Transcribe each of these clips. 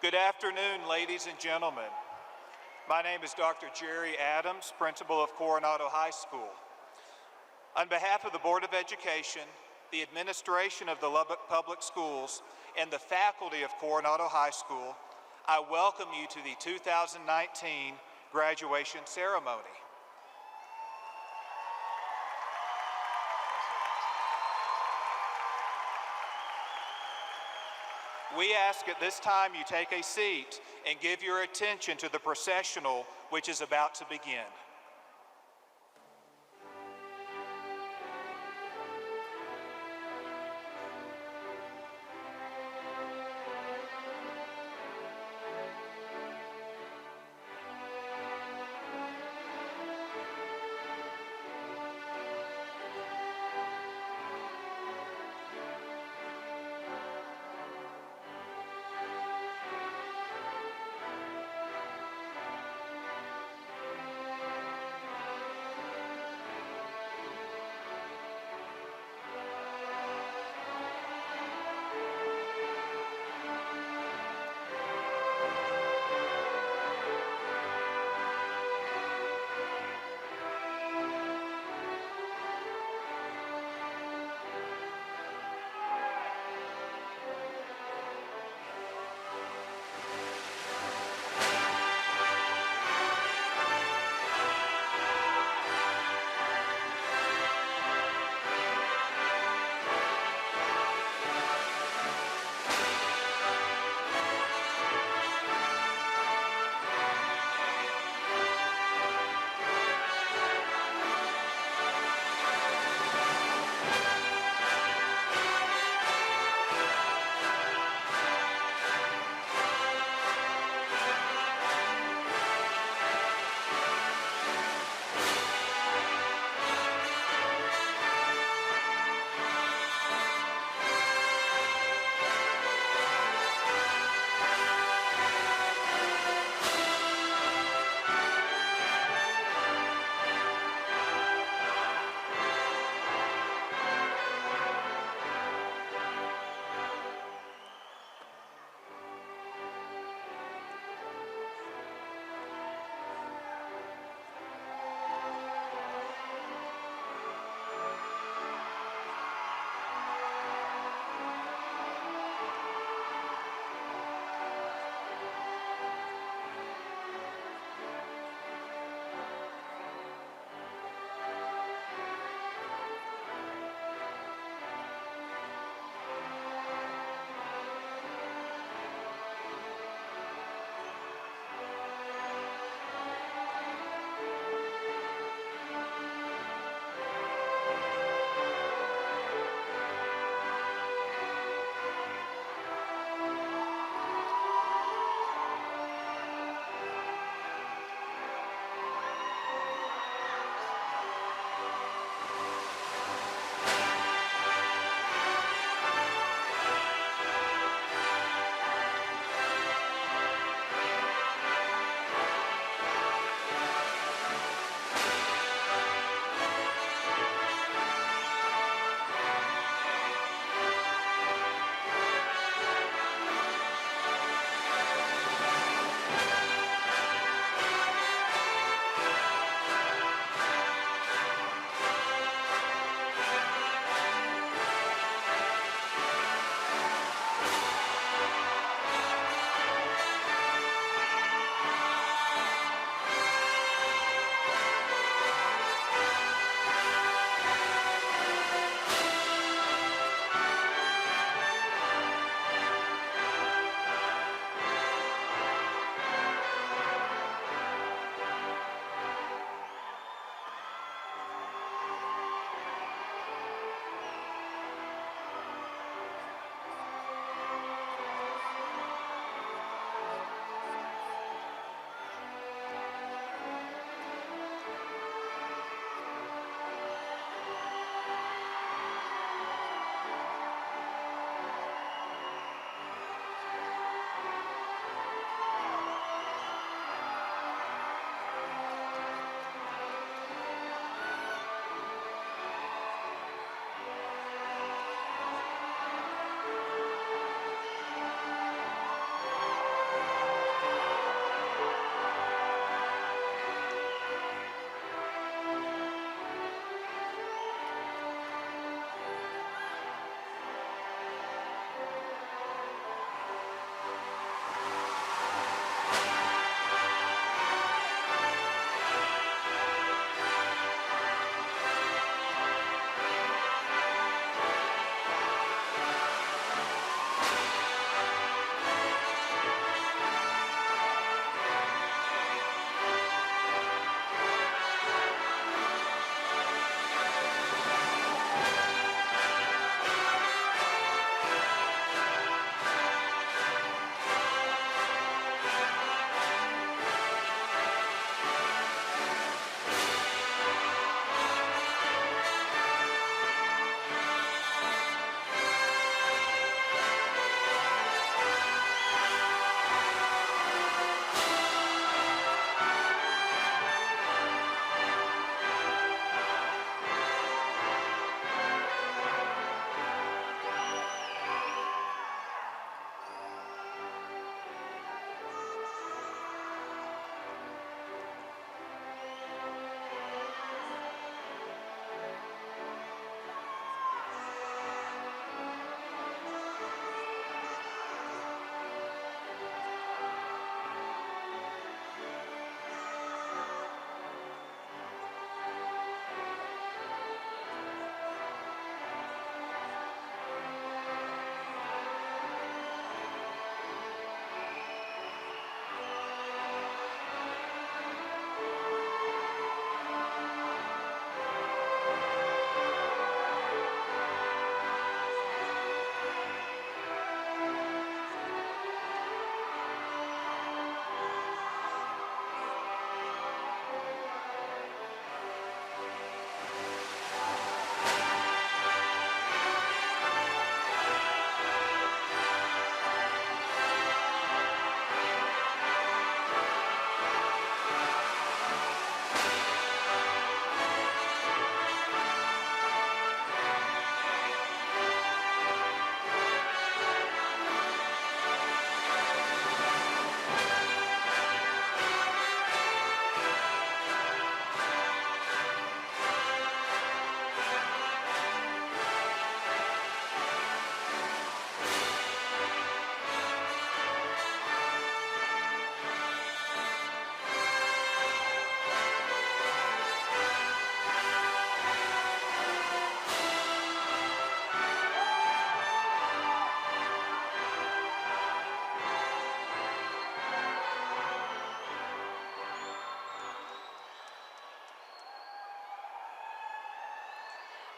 Good afternoon, ladies and gentlemen. My name is Dr. Jerry Adams, principal of Coronado High School. On behalf of the Board of Education, the administration of the Lubbock Public Schools, and the faculty of Coronado High School, I welcome you to the 2019 graduation ceremony. We ask at this time you take a seat and give your attention to the processional which is about to begin.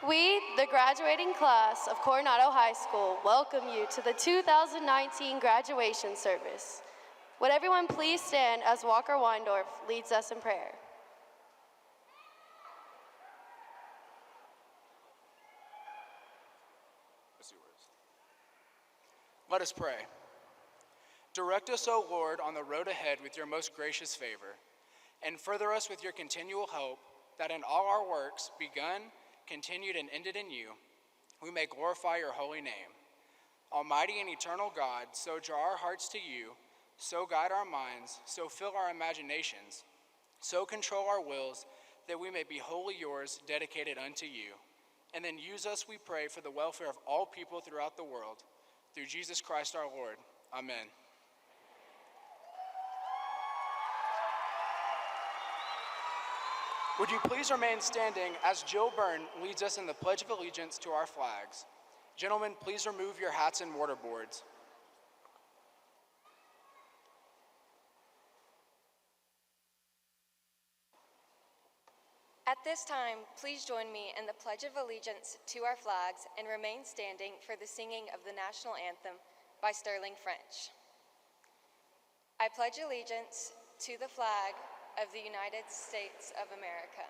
We, the graduating class of Coronado High School, welcome you to the 2019 graduation service. Would everyone please stand as Walker Weindorf leads us in prayer? Let us pray. Direct us, O Lord, on the road ahead with your most gracious favor, and further us with your continual help, that in all our works, begun, continued, and ended in you, we may glorify your holy name. Almighty and eternal God, so draw our hearts to you, so guide our minds, so fill our imaginations, so control our wills, that we may be wholly yours, dedicated unto you. And then use us, we pray, for the welfare of all people throughout the world. Through Jesus Christ our Lord. Amen. Would you please remain standing as Jill Byrne leads us in the Pledge of Allegiance to our flags. Gentlemen, please remove your hats and mortarboards. At this time, please join me in the Pledge of Allegiance to our flags and remain standing for the singing of the National Anthem by Sterling French. I pledge allegiance to the flag of the United States of America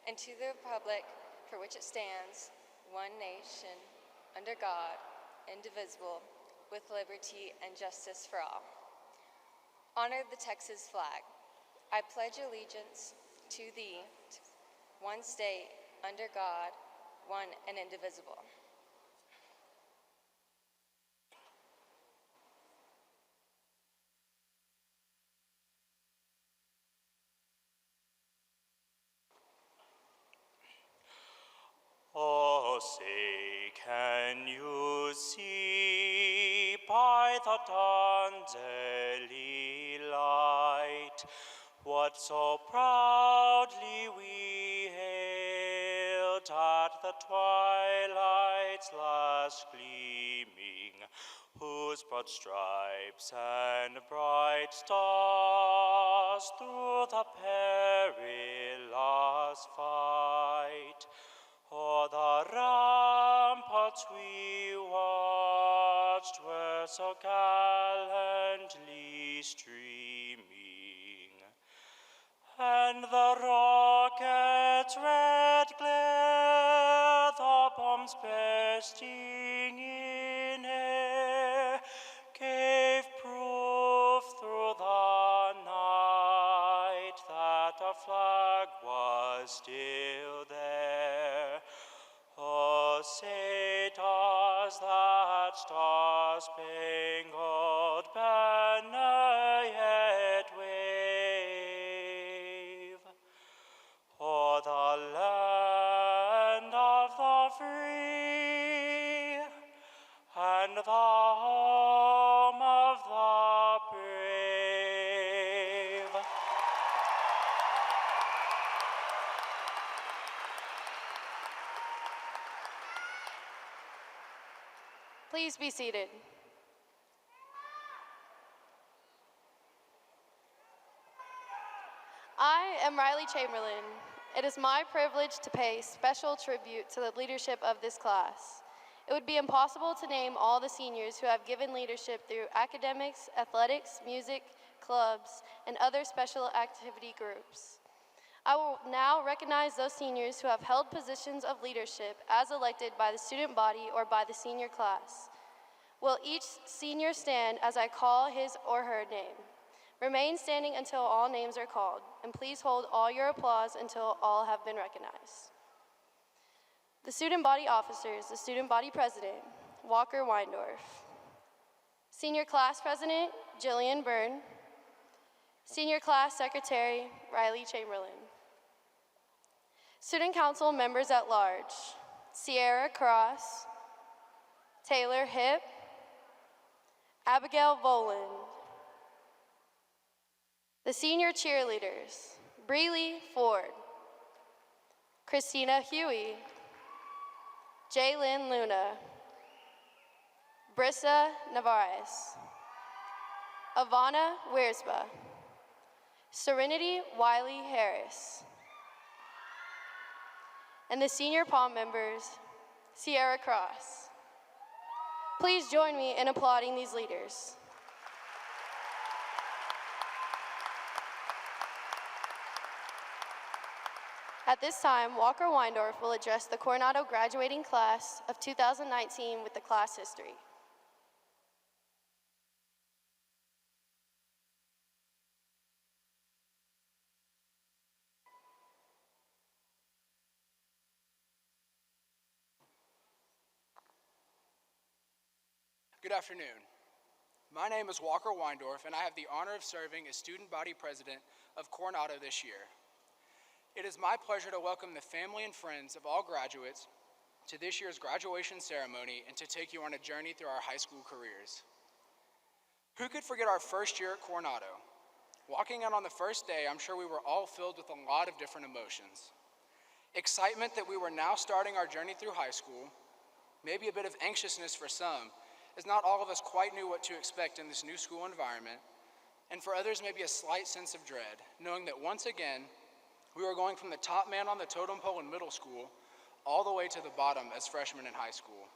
and to the republic for which it stands, one nation, under God, indivisible, with liberty and justice for all. Honor the Texas flag. I pledge allegiance to thee, one state, under God, one and indivisible. Oh, say, can you see by the dawn's early light what so proudly we hailed at the twilight's last gleaming, whose broad stripes and bright stars through the perilous fight o'er the ramparts we watched were so gallantly streaming, and the rocket's red glare, the bombs bursting in air, gave proof through the night that our flag was still there. Oh, say does that star-spangled banner yet wave o'er the land of the free and the home of the brave? Please be seated. I am Riley Chamberlain. It is my privilege to pay special tribute to the leadership of this class. It would be impossible to name all the seniors who have given leadership through academics, athletics, music, clubs, and other special activity groups. I will now recognize those seniors who have held positions of leadership as elected by the student body or by the senior class. Will each senior stand as I call his or her name? Remain standing until all names are called, and please hold all your applause until all have been recognized. The student body officers, the student body president, Walker Weindorf. Senior class president, Jillian Byrne. Senior class secretary, Riley Chamberlain. Student council members at large, Sierra Cross, Taylor Hipp, Abigail Voland. The senior cheerleaders, Breeley Ford, Christina Huey, Jaylyn Luna, Brissa Navarez, Ivana Wiersba, Serenity Wiley Harris, and the senior pom members, Sierra Cross. Please join me in applauding these leaders. At this time, Walker Weindorf will address the Coronado graduating class of 2019 with the class history. Good afternoon. My name is Walker Weindorf, and I have the honor of serving as student body president of Coronado this year. It is my pleasure to welcome the family and friends of all graduates to this year's graduation ceremony and to take you on a journey through our high school careers. Who could forget our first year at Coronado? Walking out on the first day, I'm sure we were all filled with a lot of different emotions. Excitement that we were now starting our journey through high school, maybe a bit of anxiousness for some, as not all of us quite knew what to expect in this new school environment, and for others maybe a slight sense of dread, knowing that once again, we were going from the top man on the totem pole in middle school all the way to the bottom as freshmen in high school.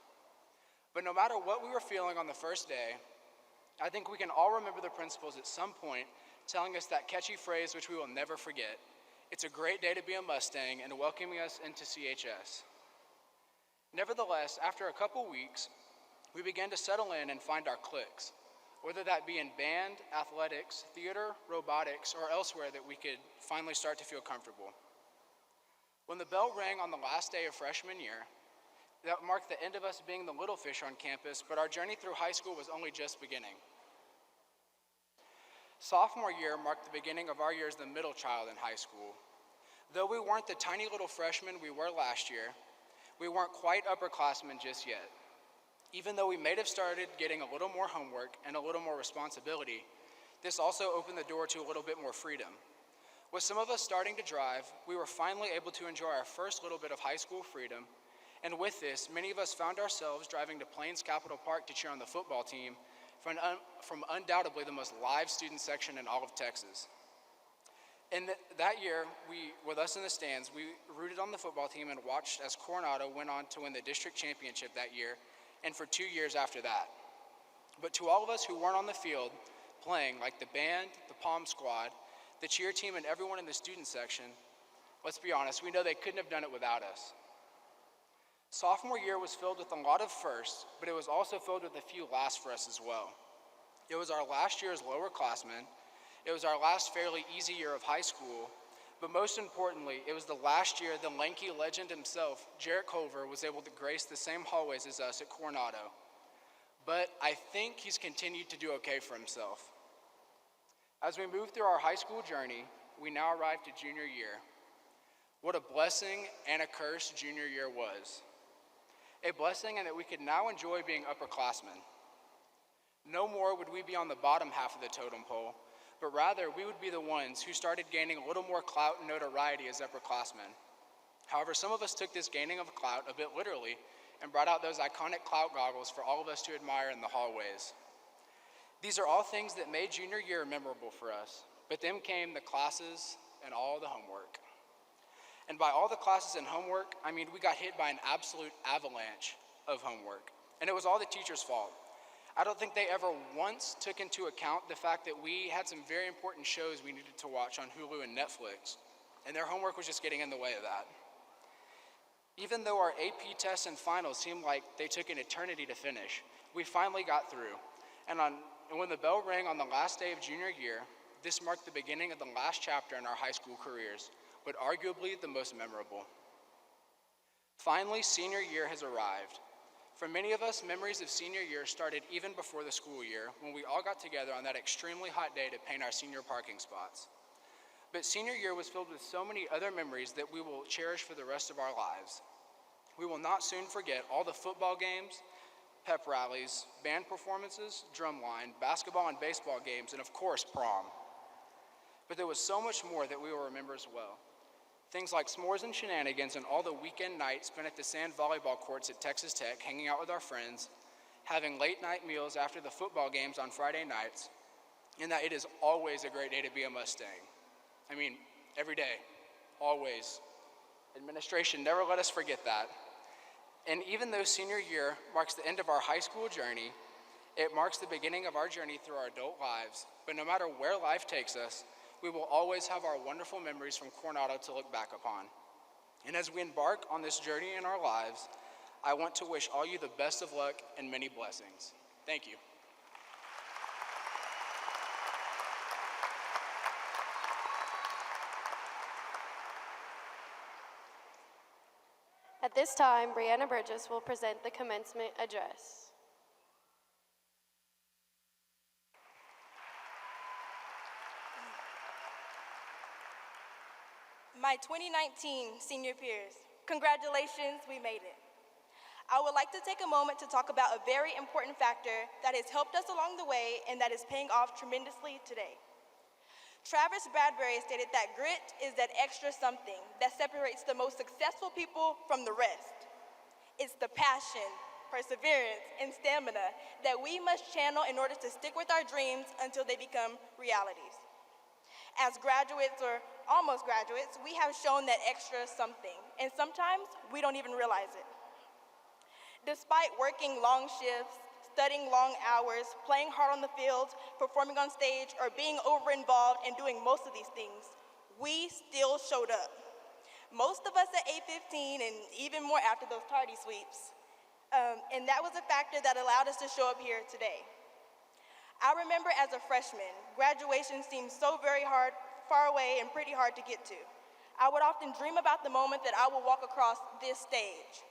But no matter what we were feeling on the first day, I think we can all remember the principals at some point telling us that catchy phrase which we will never forget: "It's a great day to be a Mustang," and welcoming us into CHS. Nevertheless, after a couple weeks, we began to settle in and find our cliques, whether that be in band, athletics, theater, robotics, or elsewhere that we could finally start to feel comfortable. When the bell rang on the last day of freshman year, that marked the end of us being the little fish on campus, but our journey through high school was only just beginning. Sophomore year marked the beginning of our year as the middle child in high school. Though we weren't the tiny little freshmen we were last year, we weren't quite upperclassmen just yet. Even though we may have started getting a little more homework and a little more responsibility, this also opened the door to a little bit more freedom. With some of us starting to drive, we were finally able to enjoy our first little bit of high school freedom, and with this, many of us found ourselves driving to Plains Capital Park to cheer on the football team from undoubtedly the most live student section in all of Texas. And that year, with us in the stands, we rooted on the football team and watched as Coronado went on to win the district championship that year, and for 2 years after that. But to all of us who weren't on the field playing, like the band, the pom squad, the cheer team, and everyone in the student section, let's be honest, we know they couldn't have done it without us. Sophomore year was filled with a lot of firsts, but it was also filled with a few lasts for us as well. It was our last year as lower classmen, it was our last fairly easy year of high school, but most importantly, it was the last year the lanky legend himself, Jarrett Culver, was able to grace the same hallways as us at Coronado. But I think he's continued to do okay for himself. As we move through our high school journey, we now arrive to junior year. What a blessing and a curse junior year was. A blessing in that we could now enjoy being upperclassmen. No more would we be on the bottom half of the totem pole, but rather we would be the ones who started gaining a little more clout and notoriety as upperclassmen. However, some of us took this gaining of clout a bit literally and brought out those iconic clout goggles for all of us to admire in the hallways. These are all things that made junior year memorable for us, but then came the classes and all the homework. And by all the classes and homework, I mean we got hit by an absolute avalanche of homework, and it was all the teachers' fault. I don't think they ever once took into account the fact that we had some very important shows we needed to watch on Hulu and Netflix, and their homework was just getting in the way of that. Even though our AP tests and finals seemed like they took an eternity to finish, we finally got through. And when the bell rang on the last day of junior year, this marked the beginning of the last chapter in our high school careers, but arguably the most memorable. Finally, senior year has arrived. For many of us, memories of senior year started even before the school year, when we all got together on that extremely hot day to paint our senior parking spots. But senior year was filled with so many other memories that we will cherish for the rest of our lives. We will not soon forget all the football games, pep rallies, band performances, drumline, basketball and baseball games, and of course, prom. But there was so much more that we will remember as well. Things like s'mores and shenanigans and all the weekend nights spent at the sand volleyball courts at Texas Tech, hanging out with our friends, having late night meals after the football games on Friday nights, and that it is always a great day to be a Mustang. I mean, every day, always. Administration never let us forget that. And even though senior year marks the end of our high school journey, it marks the beginning of our journey through our adult lives. But no matter where life takes us, we will always have our wonderful memories from Coronado to look back upon. And as we embark on this journey in our lives, I want to wish all you the best of luck and many blessings. Thank you. At this time, Brianna Burgess will present the commencement address. My 2019 senior peers, congratulations, we made it. I would like to take a moment to talk about a very important factor that has helped us along the way and that is paying off tremendously today. Travis Bradbury stated that grit is that extra something that separates the most successful people from the rest. It's the passion, perseverance, and stamina that we must channel in order to stick with our dreams until they become realities. As graduates or almost graduates, we have shown that extra something, and sometimes we don't even realize it. Despite working long shifts, studying long hours, playing hard on the field, performing on stage, or being over-involved and doing most of these things, we still showed up. Most of us at 8:15 and even more after those tardy sweeps. And that was a factor that allowed us to show up here today. I remember as a freshman, graduation seemed so very hard, far away and pretty hard to get to. I would often dream about the moment that I would walk across this stage.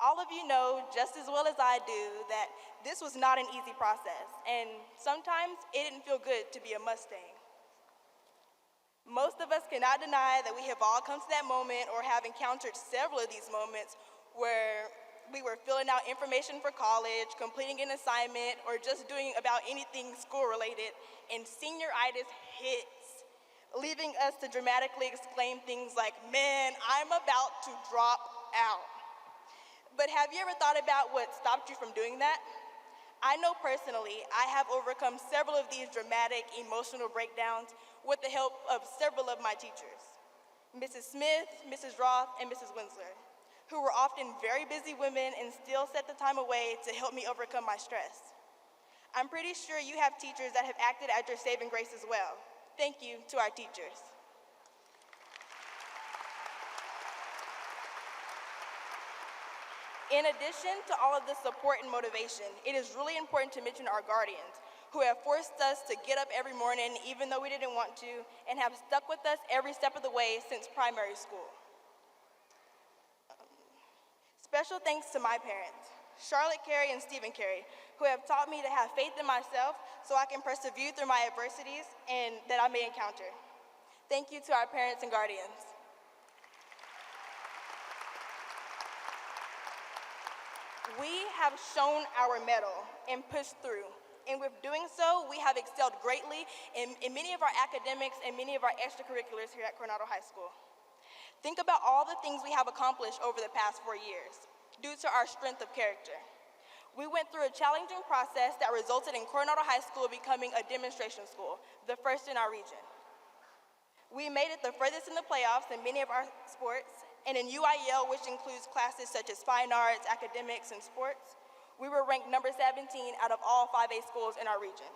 All of you know just as well as I do that this was not an easy process, and sometimes it didn't feel good to be a Mustang. Most of us cannot deny that we have all come to that moment or have encountered several of these moments where we were filling out information for college, completing an assignment, or just doing about anything school-related, and senioritis hits, leaving us to dramatically exclaim things like, "Man, I'm about to drop out." But have you ever thought about what stopped you from doing that? I know personally, I have overcome several of these dramatic emotional breakdowns with the help of several of my teachers, Mrs. Smith, Mrs. Roth, and Mrs. Winsler, who were often very busy women and still set the time away to help me overcome my stress. I'm pretty sure you have teachers that have acted as your saving grace as well. Thank you to our teachers. In addition to all of the support and motivation, it is really important to mention our guardians, who have forced us to get up every morning even though we didn't want to, and have stuck with us every step of the way since primary school. Special thanks to my parents, Charlotte Carey and Stephen Carey, who have taught me to have faith in myself so I can persevere through my adversities and that I may encounter. Thank you to our parents and guardians. We have shown our mettle and pushed through, and with doing so, we have excelled greatly in many of our academics and many of our extracurriculars here at Coronado High School. Think about all the things we have accomplished over the past 4 years due to our strength of character. We went through a challenging process that resulted in Coronado High School becoming a demonstration school, the first in our region. We made it the furthest in the playoffs in many of our sports, and in UIL, which includes classes such as fine arts, academics, and sports, we were ranked number 17 out of all 5A schools in our region.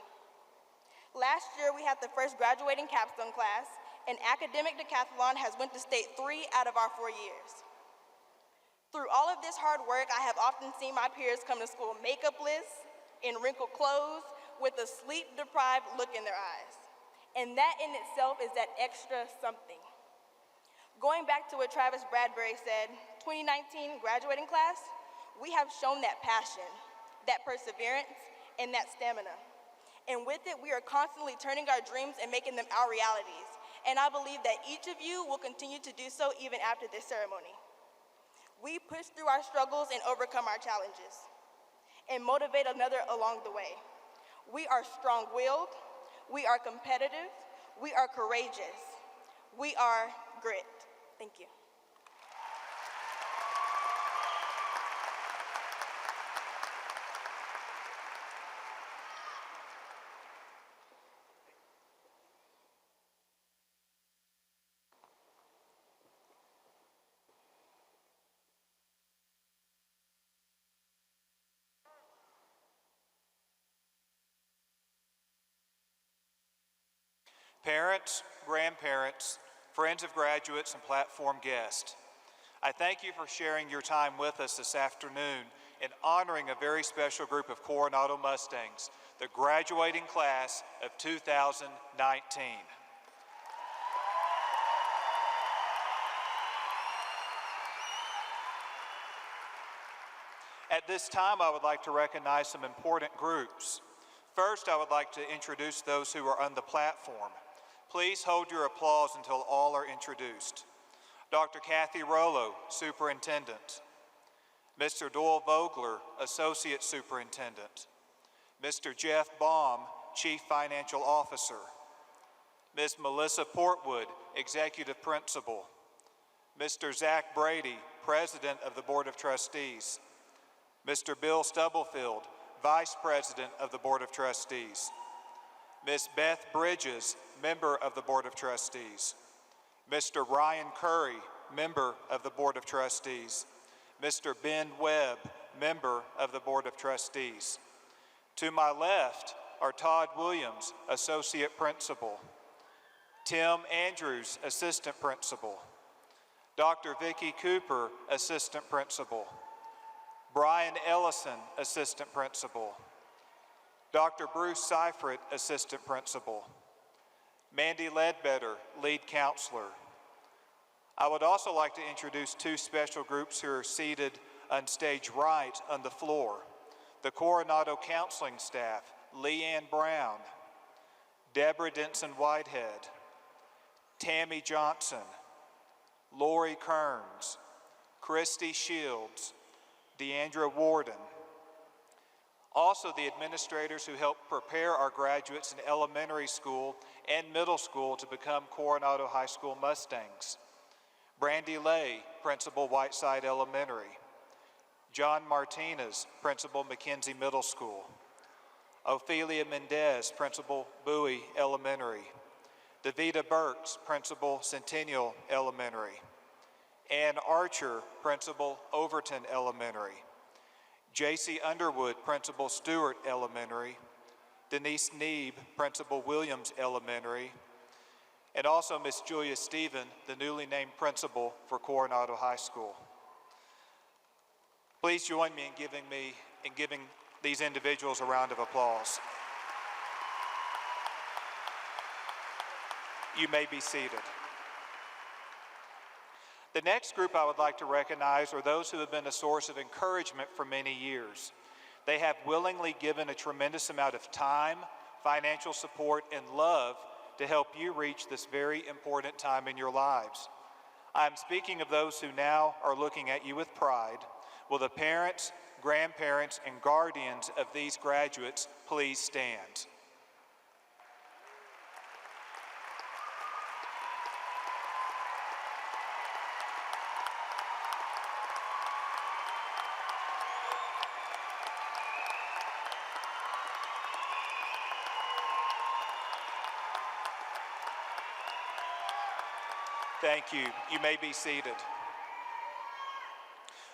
Last year, we had the first graduating capstone class, and academic decathlon has went to state 3 out of our 4 years. Through all of this hard work, I have often seen my peers come to school makeupless, in wrinkled clothes, with a sleep-deprived look in their eyes. And that in itself is that extra something. Going back to what Travis Bradbury said, 2019 graduating class, we have shown that passion, that perseverance, and that stamina. And with it, we are constantly turning our dreams and making them our realities. And I believe that each of you will continue to do so even after this ceremony. We push through our struggles and overcome our challenges and motivate another along the way. We are strong-willed, we are competitive, we are courageous, we are grit. Thank you. Parents, grandparents, friends of graduates, and platform guests, I thank you for sharing your time with us this afternoon in honoring a very special group of Coronado Mustangs, the graduating class of 2019. At this time, I would like to recognize some important groups. First, I would like to introduce those who are on the platform. Please hold your applause until all are introduced. Dr. Kathy Rollo, Superintendent. Mr. Doyle Vogler, Associate Superintendent. Mr. Jeff Baum, Chief Financial Officer. Ms. Melissa Portwood, Executive Principal. Mr. Zach Brady, President of the Board of Trustees. Mr. Bill Stubblefield, Vice President of the Board of Trustees. Ms. Beth Bridges, Member of the Board of Trustees. Mr. Ryan Curry, Member of the Board of Trustees. Mr. Ben Webb, Member of the Board of Trustees. To my left are Todd Williams, Associate Principal. Tim Andrews, Assistant Principal. Dr. Vicki Cooper, Assistant Principal. Brian Ellison, Assistant Principal. Dr. Bruce Seifert, Assistant Principal. Mandy Ledbetter, Lead Counselor. I would also like to introduce two special groups who are seated on stage right on the floor. The Coronado Counseling Staff, Leanne Brown, Deborah Denson Whitehead, Tammy Johnson, Lori Kearns, Christy Shields, Deandra Warden. Also, the administrators who help prepare our graduates in elementary school and middle school to become Coronado High School Mustangs. Brandy Lay, Principal Whiteside Elementary. John Martinez, Principal McKenzie Middle School. Ophelia Mendez, Principal Bowie Elementary. Davita Burks, Principal Centennial Elementary. Ann Archer, Principal Overton Elementary. J.C. Underwood, Principal Stewart Elementary. Denise Neeb, Principal Williams Elementary. And also Miss Julia Stephen, the newly named principal for Coronado High School. Please join me in giving these individuals a round of applause. You may be seated. The next group I would like to recognize are those who have been a source of encouragement for many years. They have willingly given a tremendous amount of time, financial support, and love to help you reach this very important time in your lives. I'm speaking of those who now are looking at you with pride. Will the parents, grandparents, and guardians of these graduates please stand? Thank you. You may be seated.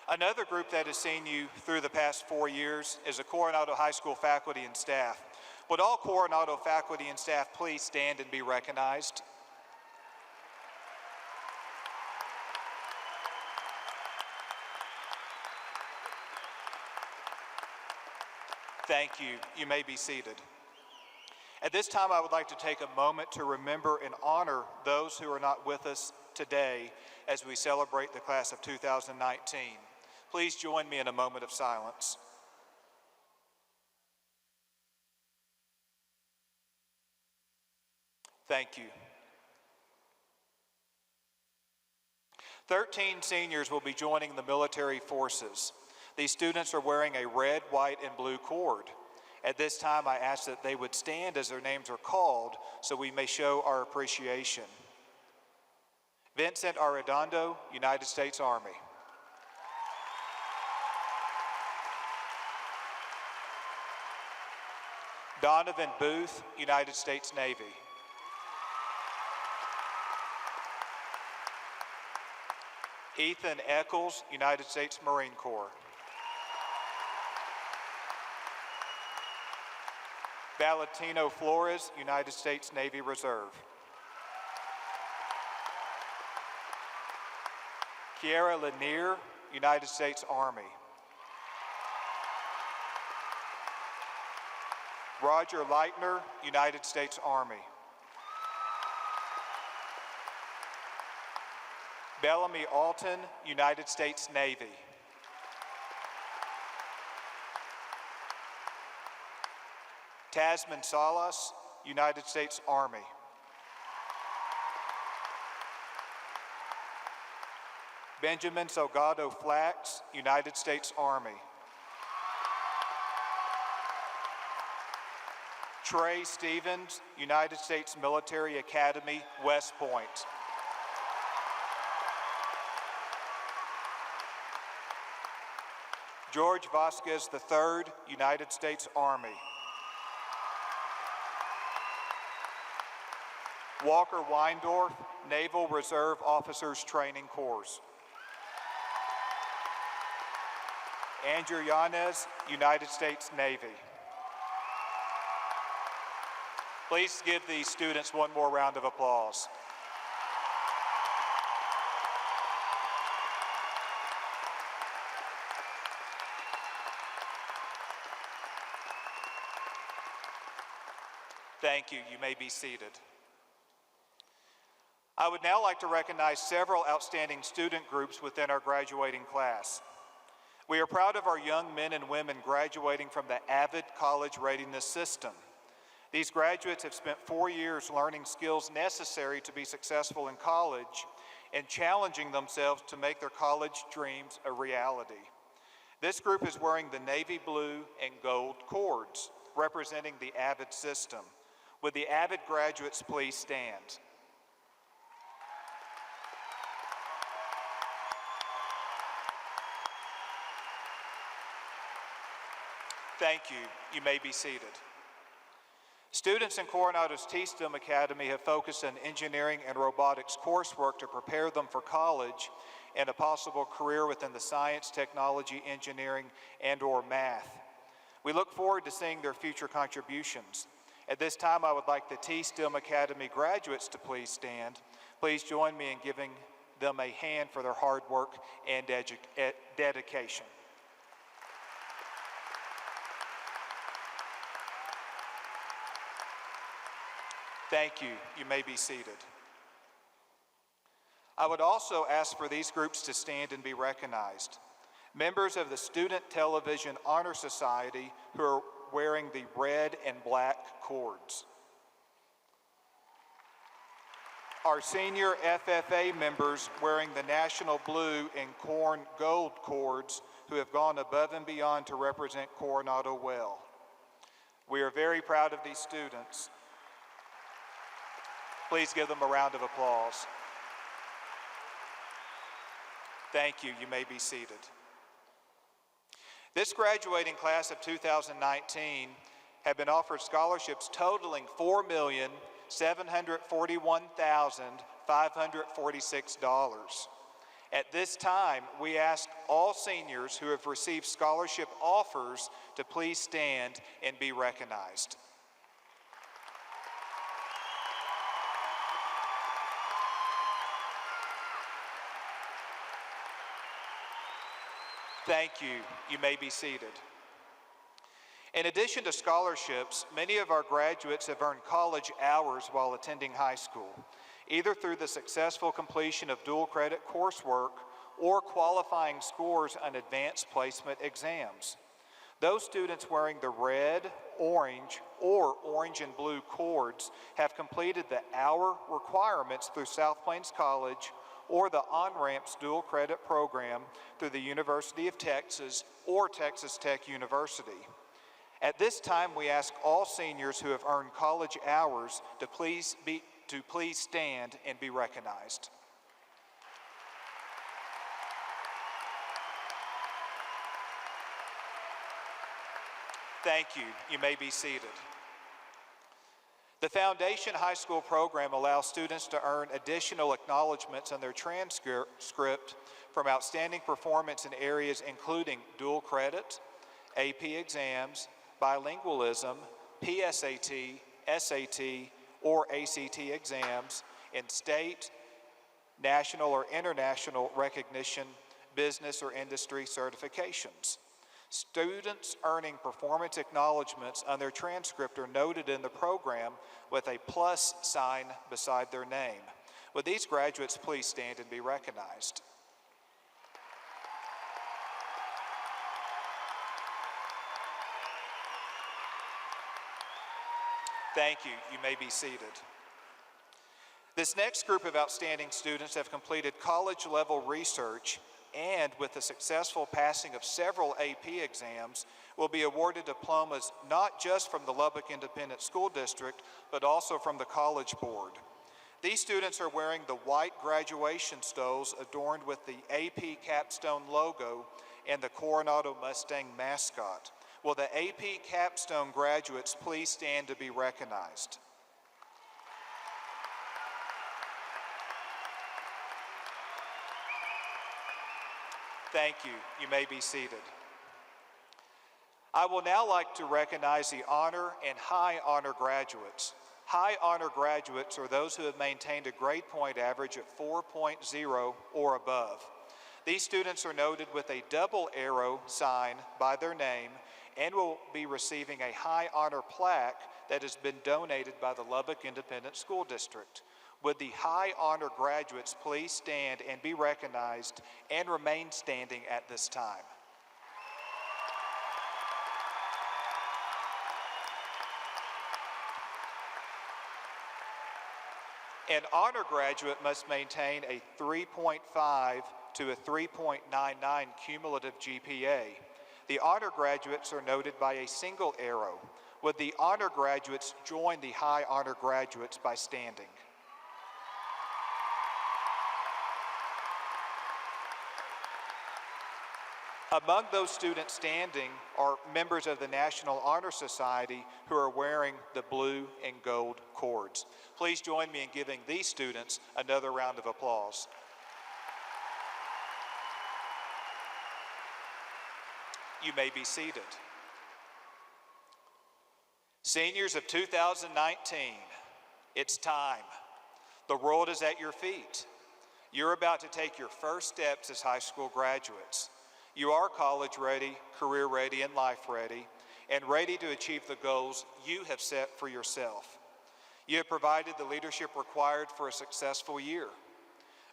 Another group that has seen you through the past 4 years is the Coronado High School faculty and staff. Would all Coronado faculty and staff please stand and be recognized? Thank you. You may be seated. At this time, I would like to take a moment to remember and honor those who are not with us today as we celebrate the class of 2019. Please join me in a moment of silence. Thank you. 13 seniors will be joining the military forces. These students are wearing a red, white, and blue cord. At this time, I ask that they would stand as their names are called so we may show our appreciation. Vincent Arredondo, United States Army. Donovan Booth, United States Navy. Ethan Eccles, United States Marine Corps. Valentino Flores, United States Navy Reserve. Kiara Lanier, United States Army. Roger Leitner, United States Army. Bellamy Alton, United States Navy. Tasman Salas, United States Army. Benjamin Salgado Flax, United States Army. Trey Stevens, United States Military Academy, West Point. George Vasquez III, United States Army. Walker Weindorf, Naval Reserve Officers Training Corps. Andrew Yanez, United States Navy. Please give these students one more round of applause. Thank you. You may be seated. I would now like to recognize several outstanding student groups within our graduating class. We are proud of our young men and women graduating from the AVID College Readiness System. These graduates have spent 4 years learning skills necessary to be successful in college and challenging themselves to make their college dreams a reality. This group is wearing the navy blue and gold cords, representing the AVID system. Would the AVID graduates please stand? Thank you. You may be seated. Students in Coronado's T-STEM Academy have focused on engineering and robotics coursework to prepare them for college and a possible career within the science, technology, engineering, and/or math. We look forward to seeing their future contributions. At this time, I would like the T-STEM Academy graduates to please stand. Please join me in giving them a hand for their hard work and dedication. Thank you. You may be seated. I would also ask for these groups to stand and be recognized. Members of the Student Television Honor Society who are wearing the red and black cords. Our senior FFA members wearing the national blue and corn gold cords who have gone above and beyond to represent Coronado well. We are very proud of these students. Please give them a round of applause. Thank you. You may be seated. This graduating class of 2019 have been offered scholarships totaling $4,741,546. At this time, we ask all seniors who have received scholarship offers to please stand and be recognized. Thank you. You may be seated. In addition to scholarships, many of our graduates have earned college hours while attending high school, either through the successful completion of dual credit coursework or qualifying scores on advanced placement exams. Those students wearing the red, orange, or orange and blue cords have completed the hour requirements through South Plains College or the On-Ramps dual credit program through the University of Texas or Texas Tech University. At this time, we ask all seniors who have earned college hours to please stand and be recognized. Thank you. You may be seated. The Foundation High School program allows students to earn additional acknowledgments on their transcript from outstanding performance in areas including dual credit, AP exams, bilingualism, PSAT, SAT, or ACT exams in state, national or international recognition, business or industry certifications. Students earning performance acknowledgments on their transcript are noted in the program with a plus sign beside their name. Would these graduates please stand and be recognized? Thank you. You may be seated. This next group of outstanding students have completed college-level research and, with the successful passing of several AP exams, will be awarded diplomas not just from the Lubbock Independent School District, but also from the College Board. These students are wearing the white graduation stoles adorned with the AP Capstone logo and the Coronado Mustang mascot. Will the AP Capstone graduates please stand to be recognized? Thank you. You may be seated. I will now like to recognize the honor and high honor graduates. High honor graduates are those who have maintained a grade point average of 4.0 or above. These students are noted with a double arrow sign by their name and will be receiving a high honor plaque that has been donated by the Lubbock Independent School District. Would the high honor graduates please stand and be recognized and remain standing at this time? An honor graduate must maintain a 3.5 to a 3.99 cumulative GPA. The honor graduates are noted by a single arrow. Would the honor graduates join the high honor graduates by standing? Among those students standing are members of the National Honor Society who are wearing the blue and gold cords. Please join me in giving these students another round of applause. You may be seated. Seniors of 2019, it's time. The world is at your feet. You're about to take your first steps as high school graduates. You are college ready, career ready, and life ready, and ready to achieve the goals you have set for yourself. You have provided the leadership required for a successful year.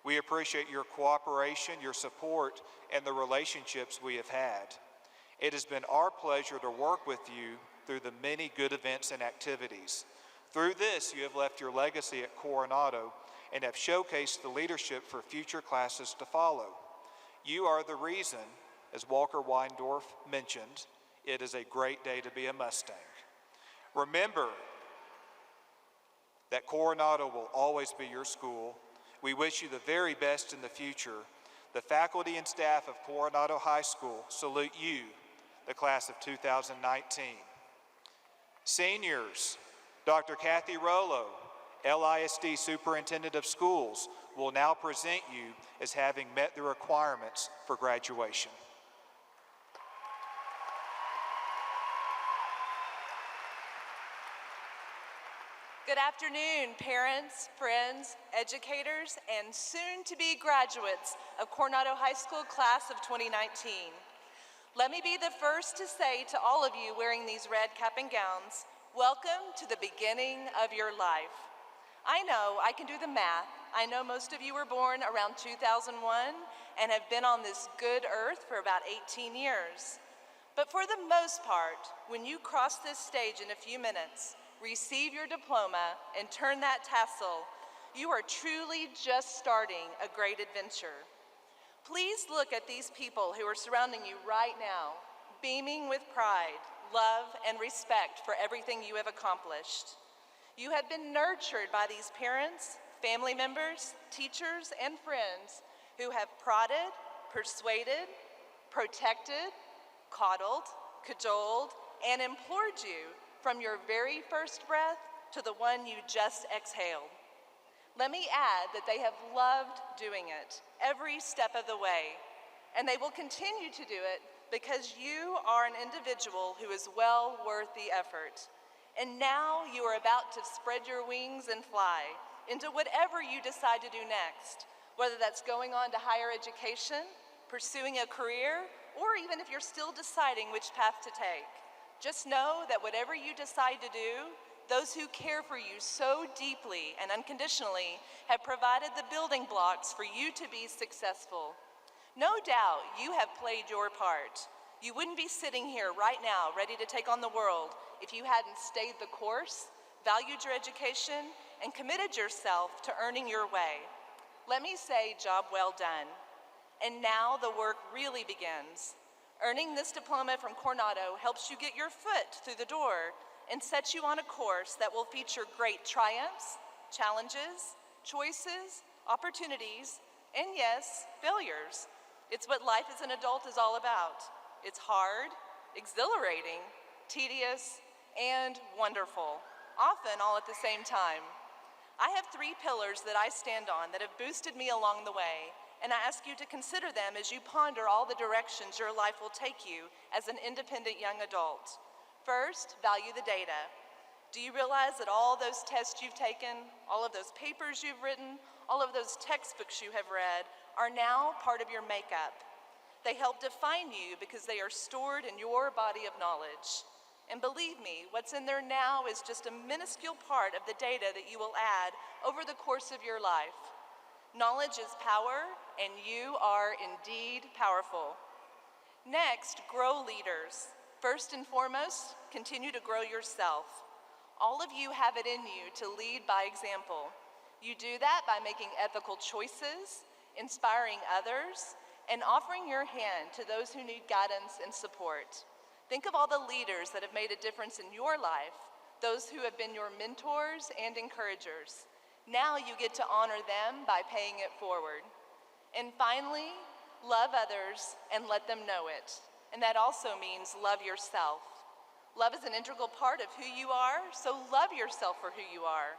We appreciate your cooperation, your support, and the relationships we have had. It has been our pleasure to work with you through the many good events and activities. Through this, you have left your legacy at Coronado and have showcased the leadership for future classes to follow. You are the reason, as Walker Weindorf mentioned, it is a great day to be a Mustang. Remember that Coronado will always be your school. We wish you the very best in the future. The faculty and staff of Coronado High School salute you, the class of 2019. Seniors, Dr. Kathy Rollo, LISD Superintendent of Schools, will now present you as having met the requirements for graduation. Good afternoon, parents, friends, educators, and soon-to-be graduates of Coronado High School class of 2019. Let me be the first to say to all of you wearing these red cap and gowns, welcome to the beginning of your life. I know I can do the math. I know most of you were born around 2001 and have been on this good earth for about 18 years. But for the most part, when you cross this stage in a few minutes, receive your diploma, and turn that tassel, you are truly just starting a great adventure. Please look at these people who are surrounding you right now, beaming with pride, love, and respect for everything you have accomplished. You have been nurtured by these parents, family members, teachers, and friends who have prodded, persuaded, protected, coddled, cajoled, and implored you from your very first breath to the one you just exhaled. Let me add that they have loved doing it every step of the way, and they will continue to do it because you are an individual who is well worth the effort. And now you are about to spread your wings and fly into whatever you decide to do next, whether that's going on to higher education, pursuing a career, or even if you're still deciding which path to take. Just know that whatever you decide to do, those who care for you so deeply and unconditionally have provided the building blocks for you to be successful. No doubt you have played your part. You wouldn't be sitting here right now ready to take on the world if you hadn't stayed the course, valued your education, and committed yourself to earning your way. Let me say, job well done. And now the work really begins. Earning this diploma from Coronado helps you get your foot through the door and sets you on a course that will feature great triumphs, challenges, choices, opportunities, and yes, failures. It's what life as an adult is all about. It's hard, exhilarating, tedious, and wonderful, often all at the same time. I have 3 pillars that I stand on that have boosted me along the way, and I ask you to consider them as you ponder all the directions your life will take you as an independent young adult. First, value the data. Do you realize that all those tests you've taken, all of those papers you've written, all of those textbooks you have read are now part of your makeup? They help define you because they are stored in your body of knowledge. And believe me, what's in there now is just a minuscule part of the data that you will add over the course of your life. Knowledge is power, and you are indeed powerful. Next, grow leaders. First and foremost, continue to grow yourself. All of you have it in you to lead by example. You do that by making ethical choices, inspiring others, and offering your hand to those who need guidance and support. Think of all the leaders that have made a difference in your life, those who have been your mentors and encouragers. Now you get to honor them by paying it forward. And finally, love others and let them know it. And that also means love yourself. Love is an integral part of who you are, so love yourself for who you are.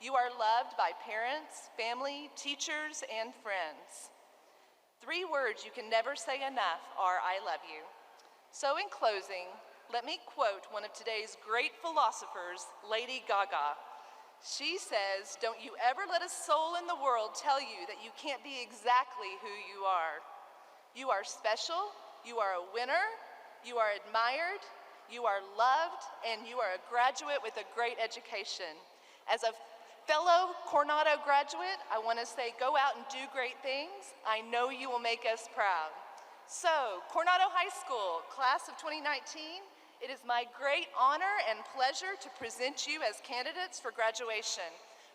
You are loved by parents, family, teachers, and friends. 3 words you can never say enough are, I love you. So in closing, let me quote one of today's great philosophers, Lady Gaga. She says, "Don't you ever let a soul in the world tell you that you can't be exactly who you are. You are special, you are a winner, you are admired, you are loved, and you are a graduate with a great education." As a fellow Coronado graduate, I want to say go out and do great things. I know you will make us proud. So, Coronado High School, class of 2019, it is my great honor and pleasure to present you as candidates for graduation.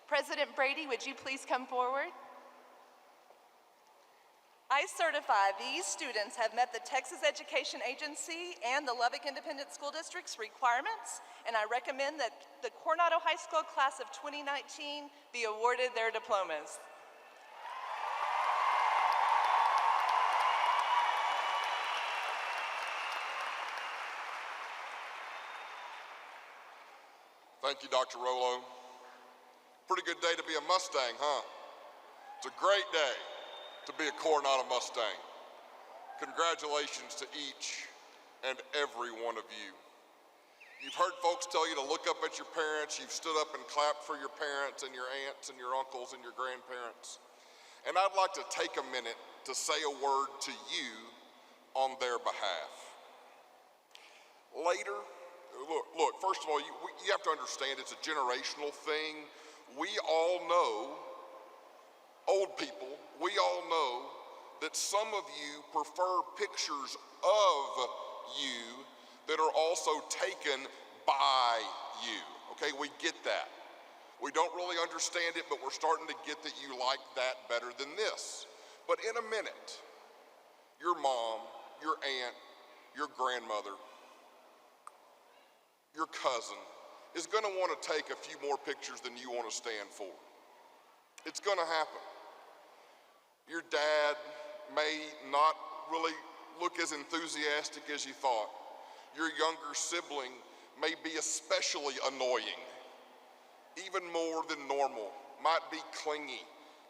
President Brady, would you please come forward? I certify these students have met the Texas Education Agency and the Lubbock Independent School District's requirements, and I recommend that the Coronado High School class of 2019 be awarded their diplomas. Thank you, Dr. Rollo. Pretty good day to be a Mustang, huh? It's a great day to be a Coronado Mustang. Congratulations to each and every one of you. You've heard folks tell you to look up at your parents. You've stood up and clapped for your parents and your aunts and your uncles and your grandparents. And I'd like to take a minute to say a word to you on their behalf. Later, look, first of all, you have to understand it's a generational thing. We all know, old people, we all know that some of you prefer pictures of you that are also taken by you. Okay, we get that. We don't really understand it, but we're starting to get that you like that better than this. But in a minute, your mom, your aunt, your grandmother, your cousin is going to want to take a few more pictures than you want to stand for. It's going to happen. Your dad may not really look as enthusiastic as you thought. Your younger sibling may be especially annoying, even more than normal, might be clingy,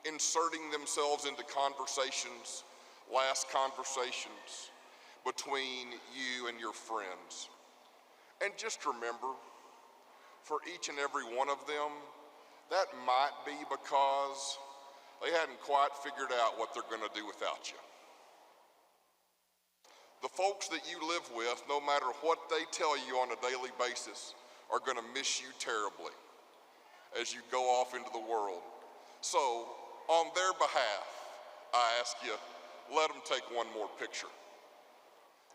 inserting themselves into conversations, last conversations between you and your friends. And just remember, for each and every one of them, that might be because they hadn't quite figured out what they're going to do without you. The folks that you live with, no matter what they tell you on a daily basis, are going to miss you terribly as you go off into the world. So, on their behalf, I ask you, let them take one more picture.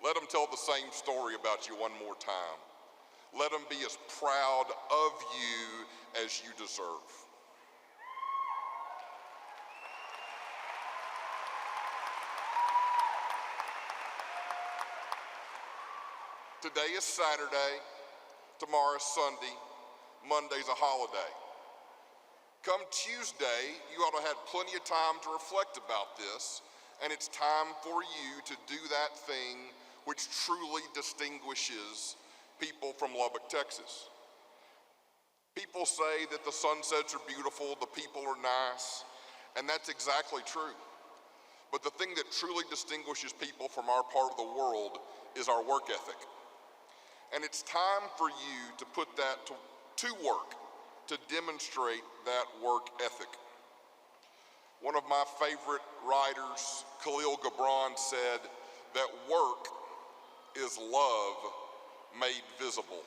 Let them tell the same story about you one more time. Let them be as proud of you as you deserve. Today is Saturday, tomorrow's Sunday, Monday's a holiday. Come Tuesday, you ought to have plenty of time to reflect about this, and it's time for you to do that thing which truly distinguishes people from Lubbock, Texas. People say that the sunsets are beautiful, the people are nice, and that's exactly true. But the thing that truly distinguishes people from our part of the world is our work ethic. And it's time for you to put that to work, to demonstrate that work ethic. One of my favorite writers, Khalil Gibran, said that work is love made visible.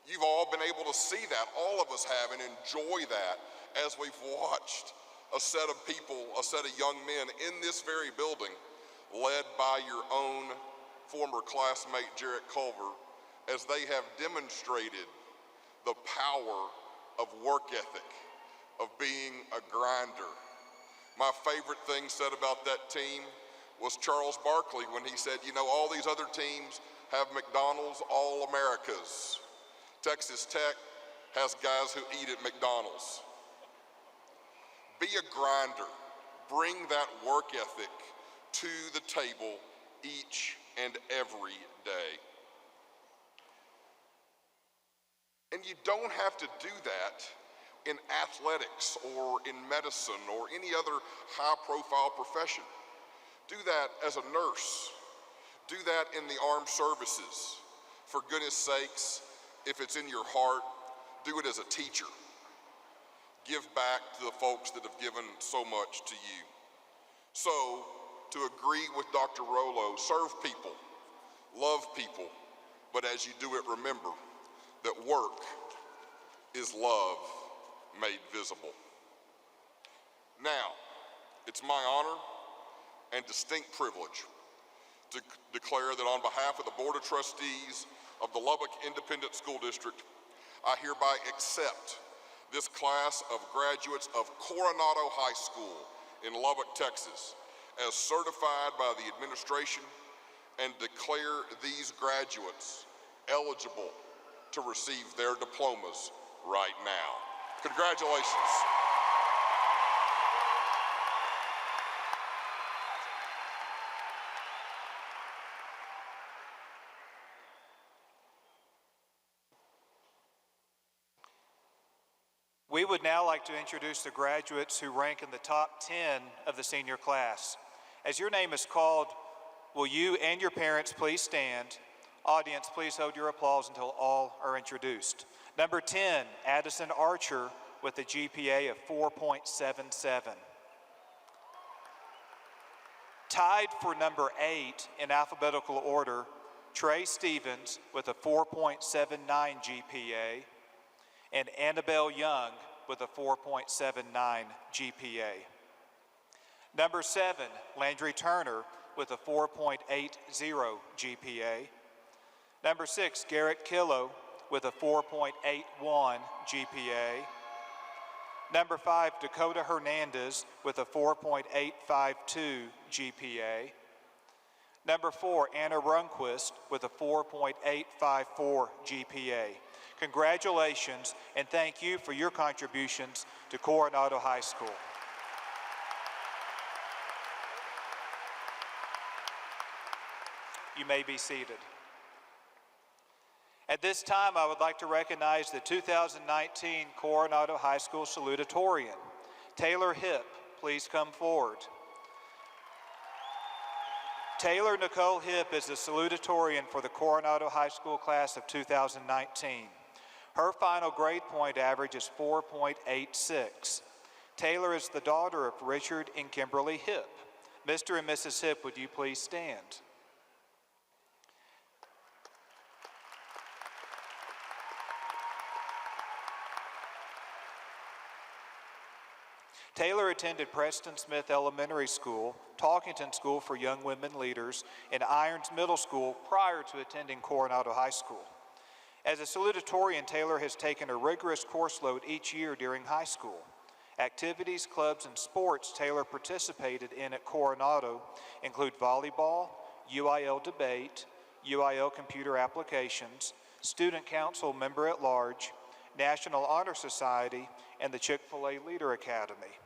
You've all been able to see that, all of us have, and enjoy that as we've watched a set of people, a set of young men in this very building, led by your own former classmate, Jarrett Culver, as they have demonstrated the power of work ethic, of being a grinder. My favorite thing said about that team was Charles Barkley when he said, you know, all these other teams have McDonald's All-Americas. Texas Tech has guys who eat at McDonald's. Be a grinder. Bring that work ethic to the table each and every day. And you don't have to do that in athletics or in medicine or any other high-profile profession. Do that as a nurse. Do that in the armed services. For goodness sakes, if it's in your heart, do it as a teacher. Give back to the folks that have given so much to you. So, to agree with Dr. Rollo, serve people, love people, but as you do it, remember that work is love made visible. Now, it's my honor and distinct privilege to declare that on behalf of the Board of Trustees of the Lubbock Independent School District, I hereby accept this class of graduates of Coronado High School in Lubbock, Texas, as certified by the administration, and declare these graduates eligible to receive their diplomas right now. Congratulations. We would now like to introduce the graduates who rank in the top 10 of the senior class. As your name is called, will you and your parents please stand? Audience, please hold your applause until all are introduced. Number 10, Addison Archer with a GPA of 4.77. Tied for number 8 in alphabetical order, Trey Stevens with a 4.79 GPA, and Annabelle Young with a 4.79 GPA. Number 7, Landry Turner with a 4.80 GPA. Number 6, Garrett Killo with a 4.81 GPA. Number 5, Dakota Hernandez with a 4.852 GPA. Number 4, Anna Runquist with a 4.854 GPA. Congratulations, and thank you for your contributions to Coronado High School. You may be seated. At this time, I would like to recognize the 2019 Coronado High School salutatorian. Taylor Hipp, please come forward. Taylor Nicole Hipp is the salutatorian for the Coronado High School class of 2019. Her final grade point average is 4.86. Taylor is the daughter of Richard and Kimberly Hipp. Mr. and Mrs. Hipp, would you please stand? Taylor attended Preston Smith Elementary School, Talkington School for Young Women Leaders, and Irons Middle School prior to attending Coronado High School. As a salutatorian, Taylor has taken a rigorous course load each year during high school. Activities, clubs, and sports Taylor participated in at Coronado include volleyball, UIL debate, UIL computer applications, student council member at large, National Honor Society, and the Chick-fil-A Leader Academy.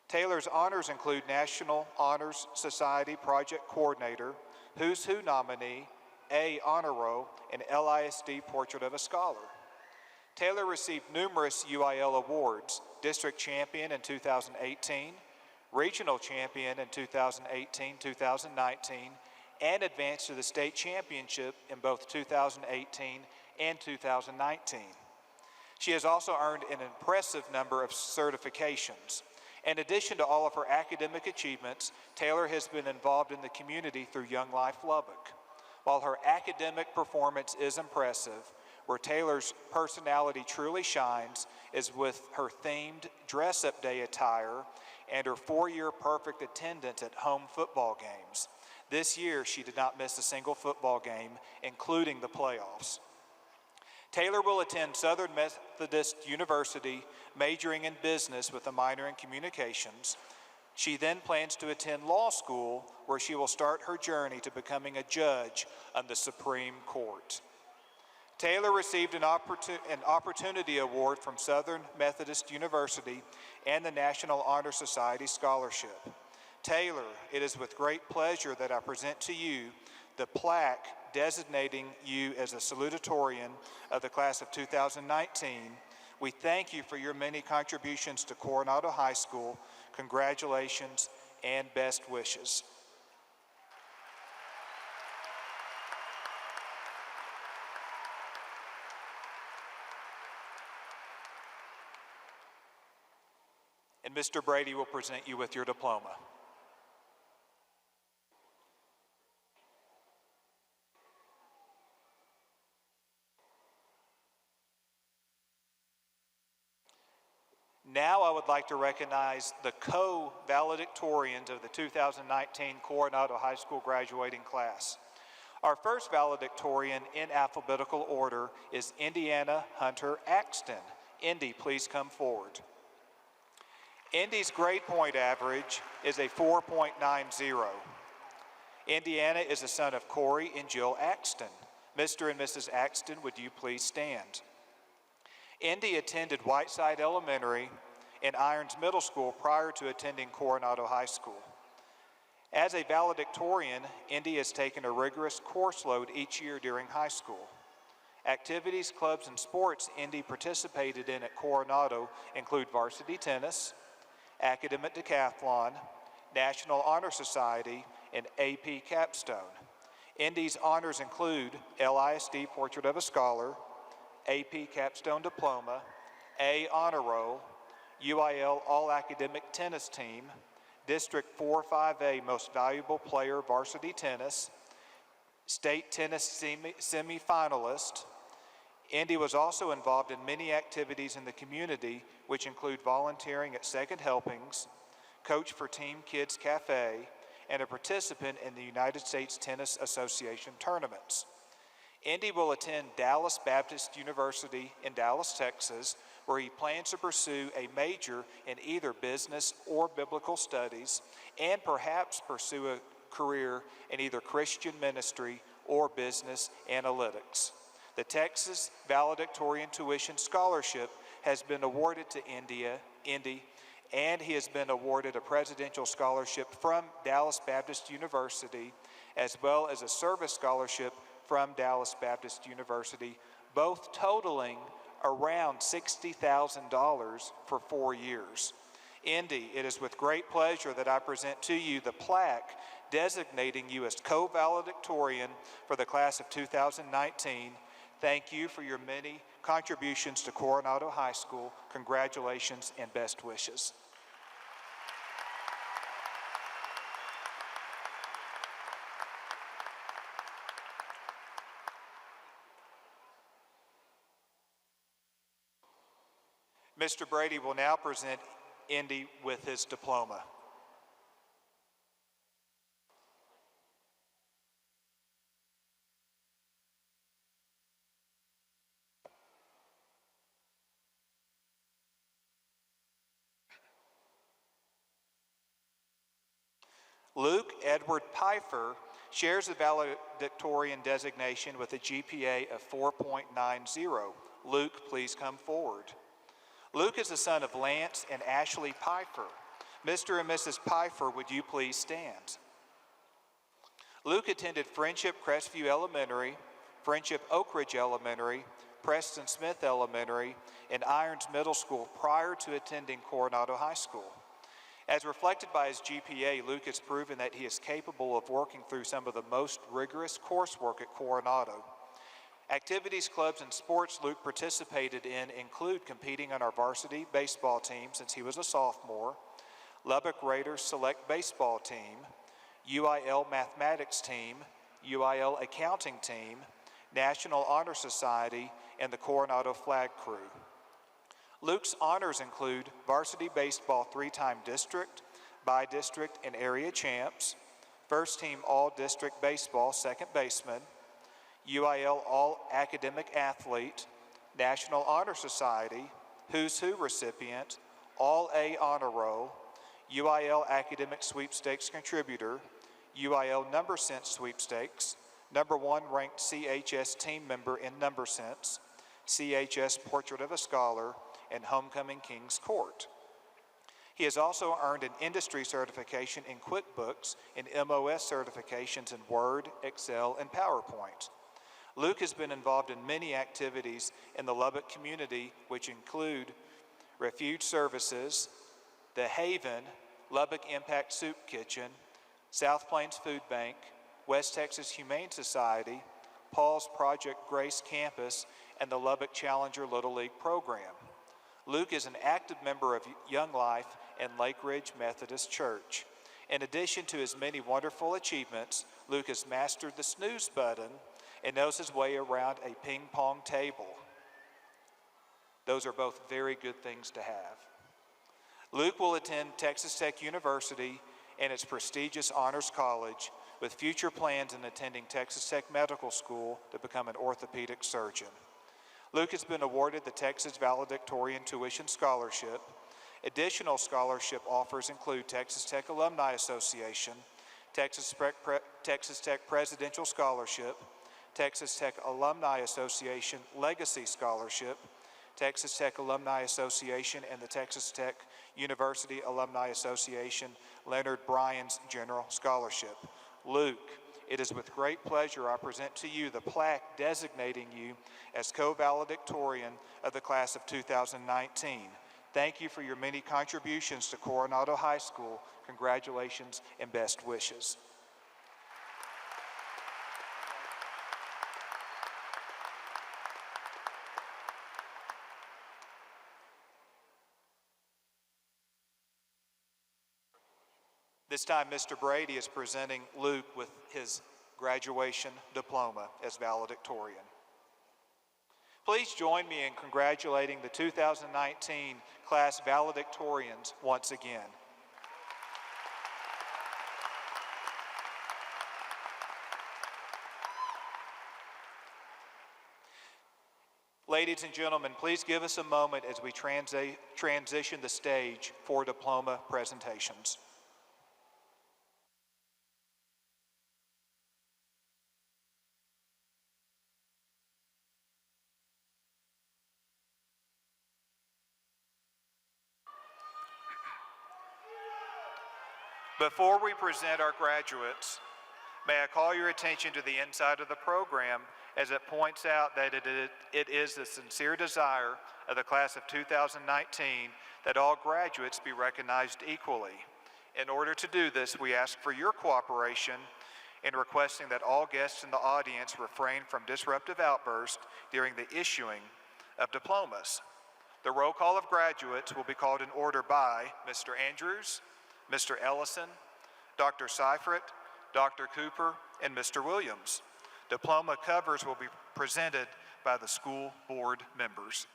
Taylor's honors include National Honors Society Project Coordinator, Who's Who nominee, A Honor Roll, and LISD Portrait of a Scholar. Taylor received numerous UIL awards, District Champion in 2018, Regional Champion in 2018-2019, and advanced to the State Championship in both 2018 and 2019. She has also earned an impressive number of certifications. In addition to all of her academic achievements, Taylor has been involved in the community through Young Life Lubbock. While her academic performance is impressive, where Taylor's personality truly shines is with her themed dress-up day attire and her 4-year perfect attendance at home football games. This year, she did not miss a single football game, including the playoffs. Taylor will attend Southern Methodist University, majoring in business with a minor in communications. She then plans to attend law school, where she will start her journey to becoming a judge on the Supreme Court. Taylor received an Opportunity Award from Southern Methodist University and the National Honor Society Scholarship. Taylor, it is with great pleasure that I present to you the plaque designating you as a salutatorian of the class of 2019. We thank you for your many contributions to Coronado High School. Congratulations and best wishes. And Mr. Brady will present you with your diploma. Now I would like to recognize the co-valedictorians of the 2019 Coronado High School graduating class. Our first valedictorian in alphabetical order is Indiana Hunter Axton. Indy, please come forward. Indy's grade point average is a 4.90. Indiana is the son of Corey and Jill Axton. Mr. and Mrs. Axton, would you please stand? Indy attended Whiteside Elementary and Irons Middle School prior to attending Coronado High School. As a valedictorian, Indy has taken a rigorous course load each year during high school. Activities, clubs, and sports Indy participated in at Coronado include varsity tennis, academic decathlon, National Honor Society, and AP Capstone. Indy's honors include LISD Portrait of a Scholar, AP Capstone Diploma, A Honor Roll, UIL All-Academic Tennis Team, District 4-5A Most Valuable Player Varsity Tennis, State Tennis Semi-Finalist. Indy was also involved in many activities in the community, which include volunteering at Second Helpings, coach for Team Kids Cafe, and a participant in the United States Tennis Association tournaments. Indy will attend Dallas Baptist University in Dallas, Texas, where he plans to pursue a major in either business or biblical studies, and perhaps pursue a career in either Christian ministry or business analytics. The Texas Valedictorian Tuition Scholarship has been awarded to Indy, and he has been awarded a presidential scholarship from Dallas Baptist University, as well as a service scholarship from Dallas Baptist University, both totaling around $60,000 for 4 years. Indy, it is with great pleasure that I present to you the plaque designating you as co-valedictorian for the class of 2019. Thank you for your many contributions to Coronado High School. Congratulations and best wishes. Mr. Brady will now present Indy with his diploma. Luke Edward Pfeiffer shares the valedictorian designation with a GPA of 4.90. Luke, please come forward. Luke is the son of Lance and Ashley Pfeiffer. Mr. and Mrs. Pfeiffer, would you please stand? Luke attended Friendship Crestview Elementary, Friendship Oak Ridge Elementary, Preston Smith Elementary, and Irons Middle School prior to attending Coronado High School. As reflected by his GPA, Luke has proven that he is capable of working through some of the most rigorous coursework at Coronado. Activities, clubs, and sports Luke participated in include competing on our varsity baseball team since he was a sophomore, Lubbock Raiders Select Baseball Team, UIL Mathematics Team, UIL Accounting Team, National Honor Society, and the Coronado Flag Crew. Luke's honors include varsity baseball 3-time district, by-district, and area champs, first team all-district baseball second baseman, UIL all-academic athlete, National Honor Society, Who's Who recipient, all-A honor roll, UIL academic sweepstakes contributor, UIL number sense sweepstakes, #1 ranked CHS team member in number sense, CHS Portrait of a Scholar, and Homecoming King's Court. He has also earned an industry certification in QuickBooks and MOS certifications in Word, Excel, and PowerPoint. Luke has been involved in many activities in the Lubbock community, which include Refuge Services, The Haven, Lubbock Impact Soup Kitchen, South Plains Food Bank, West Texas Humane Society, Paul's Project Grace Campus, and the Lubbock Challenger Little League program. Luke is an active member of Young Life and Lake Ridge Methodist Church. In addition to his many wonderful achievements, Luke has mastered the snooze button and knows his way around a ping pong table. Those are both very good things to have. Luke will attend Texas Tech University and its prestigious Honors College, with future plans in attending Texas Tech Medical School to become an orthopedic surgeon. Luke has been awarded the Texas Valedictorian Tuition Scholarship. Additional scholarship offers include Texas Tech Alumni Association, Texas Tech Presidential Scholarship, Texas Tech Alumni Association Legacy Scholarship, Texas Tech Alumni Association, and the Texas Tech University Alumni Association Leonard Bryan's General Scholarship. Luke, it is with great pleasure I present to you the plaque designating you as co-valedictorian of the class of 2019. Thank you for your many contributions to Coronado High School. Congratulations and best wishes. This time, Mr. Brady is presenting Luke with his graduation diploma as valedictorian. Please join me in congratulating the 2019 class valedictorians once again. Ladies and gentlemen, please give us a moment as we transition the stage for diploma presentations. Before we present our graduates, may I call your attention to the inside of the program as it points out that it is the sincere desire of the class of 2019 that all graduates be recognized equally. In order to do this, we ask for your cooperation in requesting that all guests in the audience refrain from disruptive outbursts during the issuing of diplomas. The roll call of graduates will be called in order by Mr. Andrews, Mr. Ellison, Dr. Seifert, Dr. Cooper, and Mr. Williams. Diploma covers will be presented by the school board members.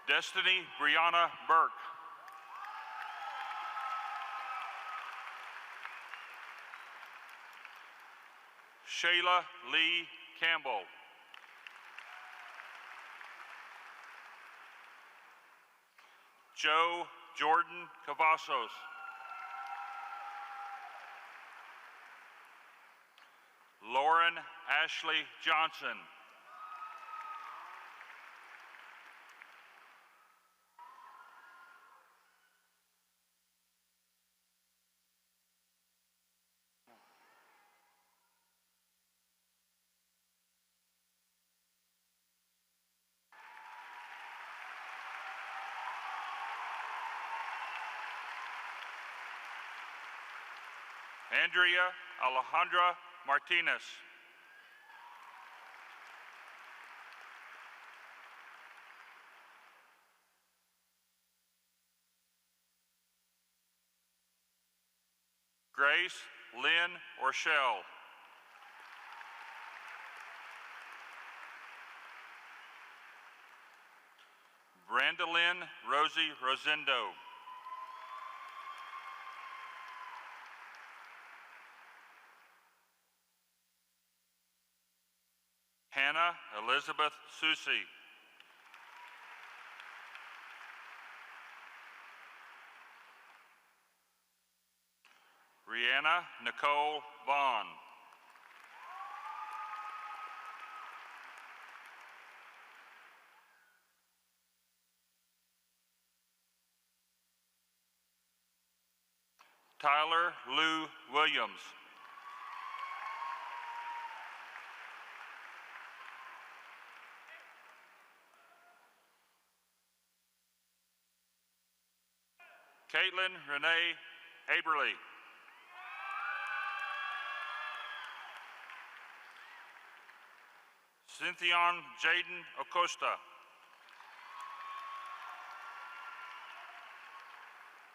Destiny Brianna Burke. Shayla Lee Campbell. Joe Jordan Cavazos. Lauren Ashley Johnson. Andrea Alejandra Martinez. Grace Lynn Orshell. Brandalyn Rosie Rosendo. Hannah Elizabeth Susi. Rihanna Nicole Vaughn. Tyler Lou Williams. Caitlin Renee Aberly. Cynthion Jaden Acosta.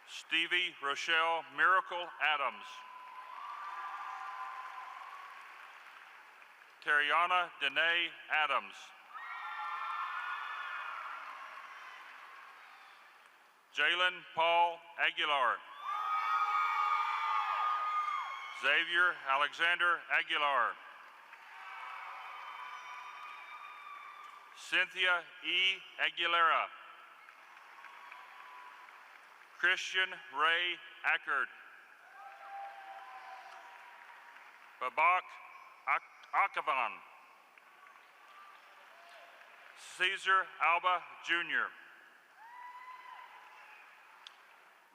Stevie Rochelle Miracle Adams. Tariana Danae Adams. Jalen Paul Aguilar. Xavier Alexander Aguilar. Cynthia E. Aguilera. Christian Ray Ackard. Babak Akavan. Caesar Alba Jr.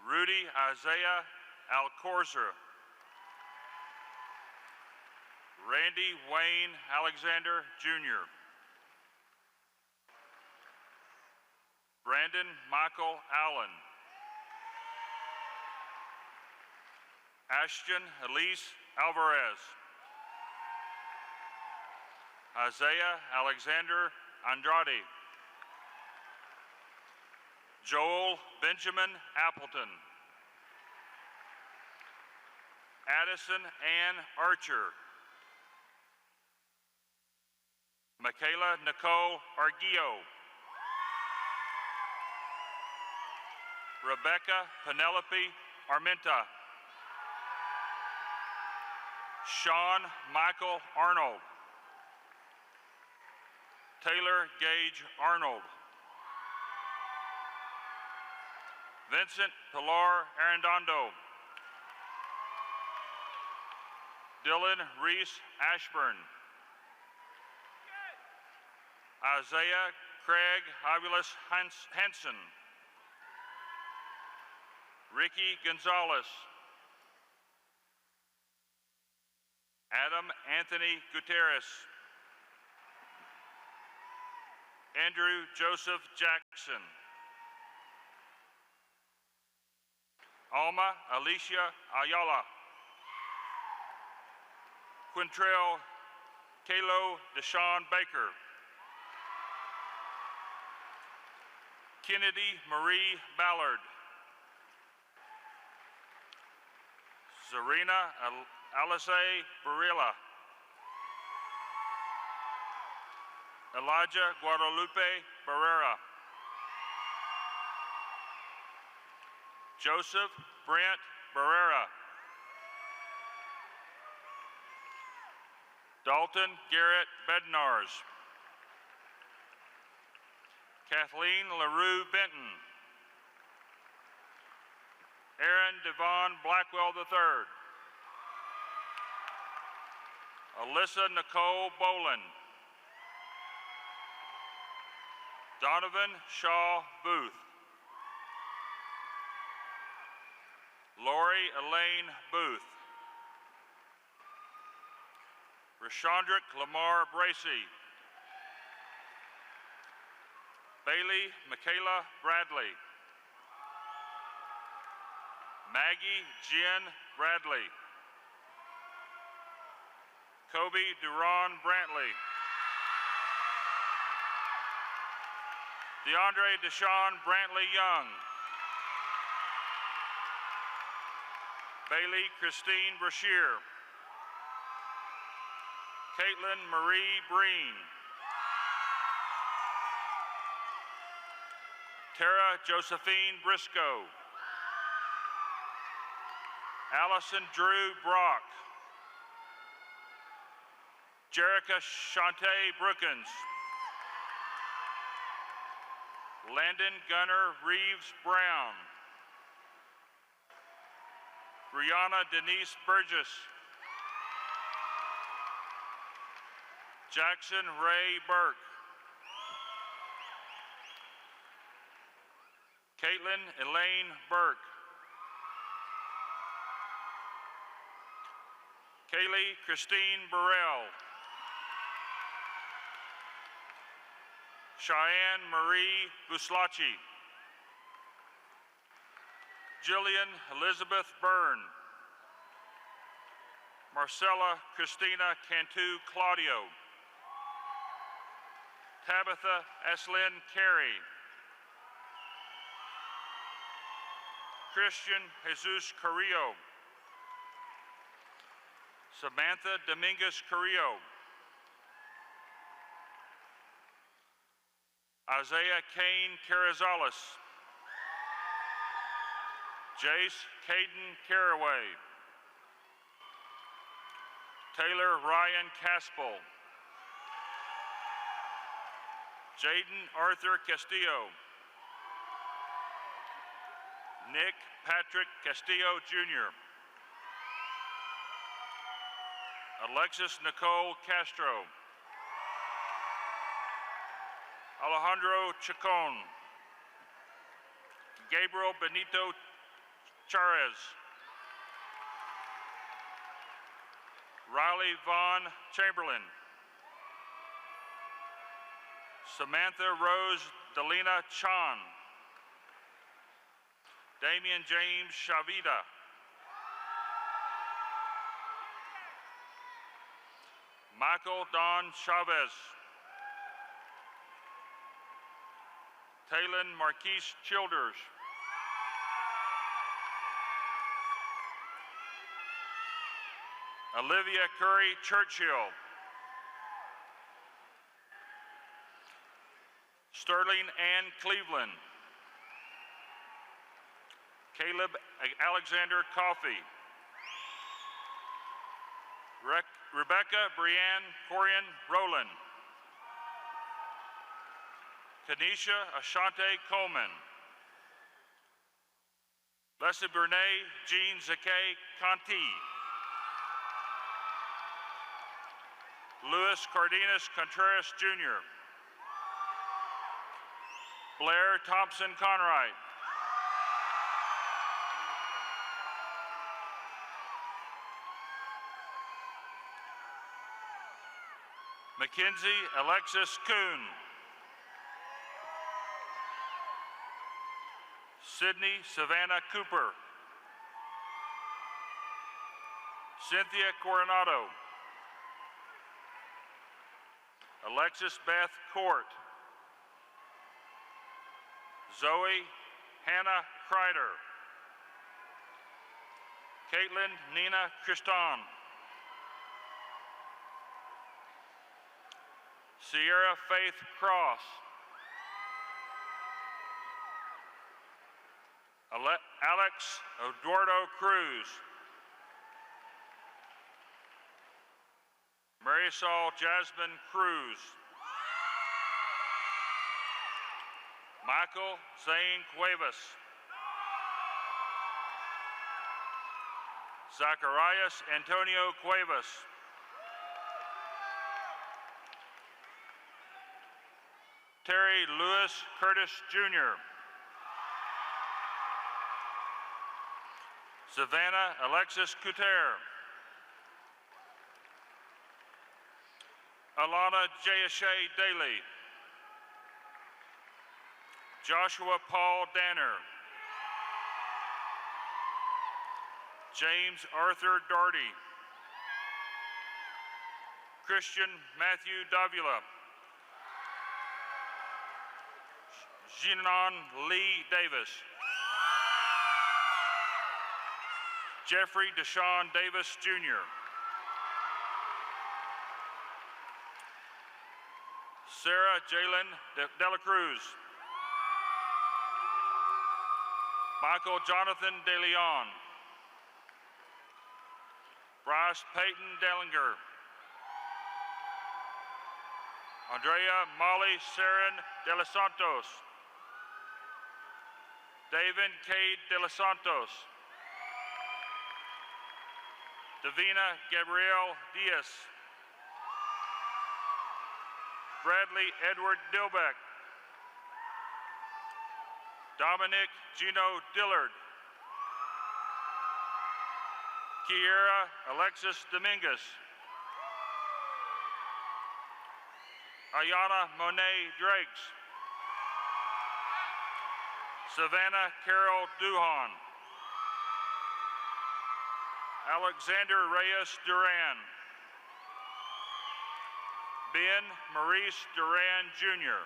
Rudy Isaiah Alcorza. Randy Wayne Alexander Jr. Brandon Michael Allen. Ashton Elise Alvarez. Isaiah Alexander Andrade. Joel Benjamin Appleton. Addison Ann Archer. Michaela Nicole Arguillo. Rebecca Penelope Armenta. Sean Michael Arnold. Taylor Gage Arnold. Vincent Pilar Arredondo. Dylan Reese Ashburn. Isaiah Craig Havilas Hansen. Ricky Gonzalez. Adam Anthony Gutierrez. Andrew Joseph Jackson. Alma Alicia Ayala. Quintrell Kalo Deshaun Baker. Kennedy Marie Ballard. Zarina Alice Barilla. Elijah Guadalupe Barrera. Joseph Brent Barrera. Dalton Garrett Bednars. Kathleen LaRue Benton. Aaron Devon Blackwell III. Alyssa Nicole Boland. Donovan Shaw Booth. Lori Elaine Booth. Rashandrick Lamar Bracey. Bailey Michaela Bradley. Maggie Jen Bradley. Kobe Duran Brantley. DeAndre Deshaun Brantley Young. Bailey Christine Brashear. Caitlin Marie Breen. Tara Josephine Briscoe. Allison Drew Brock. Jerica Shantae Brookins. Landon Gunnar Reeves Brown. Brianna Denise Burgess. Jackson Ray Burke. Caitlin Elaine Burke. Kaylee Christine Burrell. Cheyenne Marie Buslacci. Jillian Elizabeth Byrne. Marcella Christina Cantu Claudio. Tabitha Eslyn Carey. Christian Jesus Carrillo. Samantha Dominguez Carrillo. Isaiah Kane Carrizales. Jace Caden Caraway. Taylor Ryan Caspel. Jaden Arthur Castillo. Nick Patrick Castillo Jr. Alexis Nicole Castro. Alejandro Chacon. Gabriel Benito Charez. Riley Vaughn Chamberlain. Samantha Rose Delina Chan. Damian James Shavita. Michael Don Chavez. Taylon Marquise Childers. Olivia Curry Churchill. Sterling Ann Cleveland. Caleb Alexander Coffey. Rebecca Brianne Corian Rowland. Kanisha Ashante Coleman. Leslie Bernay Jean Zakay Conti. Louis Cardenas Contreras Jr. Blair Thompson Conright. Mackenzie Alexis Kuhn. Sydney Savannah Cooper. Cynthia Coronado. Alexis Beth Court. Zoe Hannah Kreider. Caitlin Nina Christon. Sierra Faith Cross. Alex Eduardo Cruz. Marisol Jasmine Cruz. Michael Zane Cuevas. Zacharias Antonio Cuevas. Terry Lewis Curtis Jr. Savannah Alexis Couture. Alana Jayashay Daly. Joshua Paul Danner. James Arthur Darty. Christian Matthew Davila. Jinan Lee Davis. Jeffrey Deshaun Davis Jr. Sarah Jalen Dela Cruz. Michael Jonathan De Leon. Bryce Peyton Dellinger. Andrea Molly Saren De Los Santos. David Cade De Los Santos. Davina Gabrielle Diaz. Bradley Edward Dilbeck. Dominic Gino Dillard. Kiera Alexis Dominguez. Ayana Monet Drakes. Savannah Carol Duhan. Alexander Reyes Duran. Ben Maurice Duran Jr.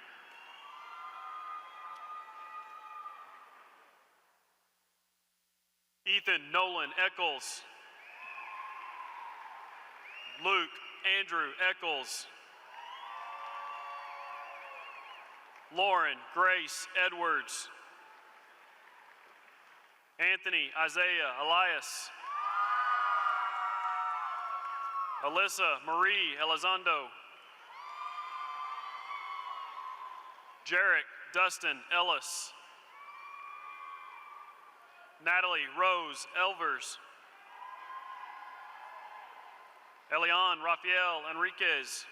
Ethan Nolan Eccles. Luke Andrew Eccles. Lauren Grace Edwards. Anthony Isaiah Elias. Alyssa Marie Elizondo. Jarek Dustin Ellis. Natalie Rose Elvers. Elian Rafael Enriquez.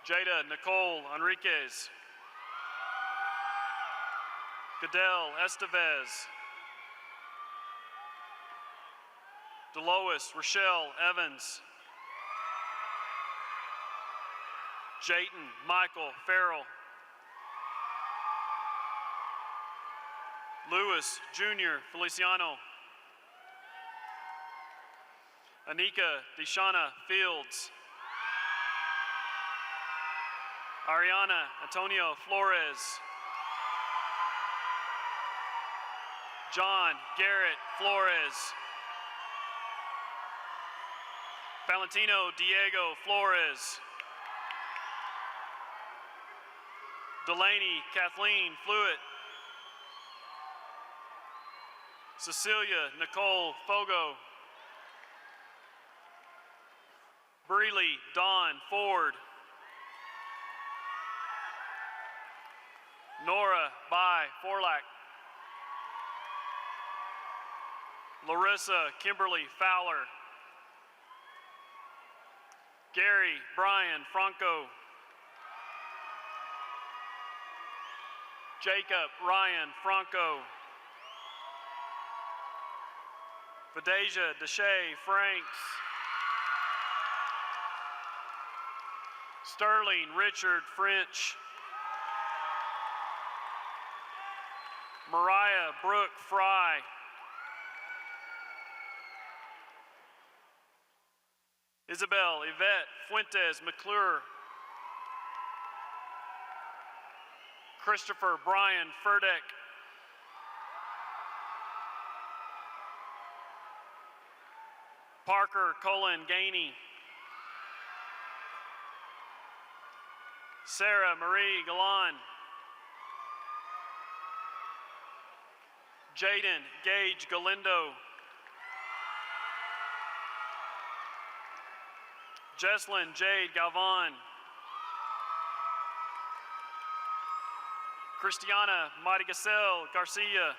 Jada Nicole Enriquez. Cadell Estevez. Delois Rochelle Evans. Jayton Michael Farrell. Lewis Jr. Feliciano. Anika Deshana Fields. Ariana Antonio Flores. John Garrett Flores. Valentino Diego Flores. Delaney Kathleen Fluitt. Cecilia Nicole Fogo. Breeley Dawn Ford. Nora Bai Forlack. Larissa Kimberly Fowler. Gary Brian Franco. Jacob Ryan Franco. Vidasia Deshay Franks. Sterling Richard French. Mariah Brooke Fry. Isabel Yvette Fuentes McClure. Christopher Brian Furdeck. Parker Colin Gainey. Sarah Marie Galan. Jaden Gage Galindo. Jesslyn Jade Galvan. Christiana Madigasel Garcia.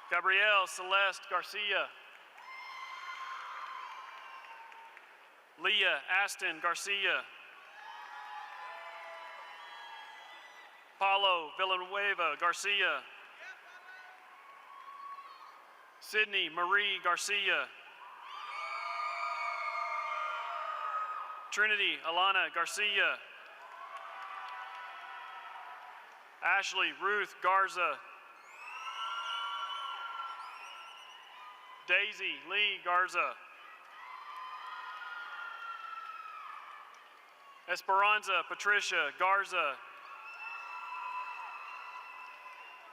Gabrielle Celeste Garcia. Leah Aston Garcia. Paulo Villanueva Garcia. Sydney Marie Garcia. Trinity Alana Garcia. Ashley Ruth Garza. Daisy Lee Garza. Esperanza Patricia Garza.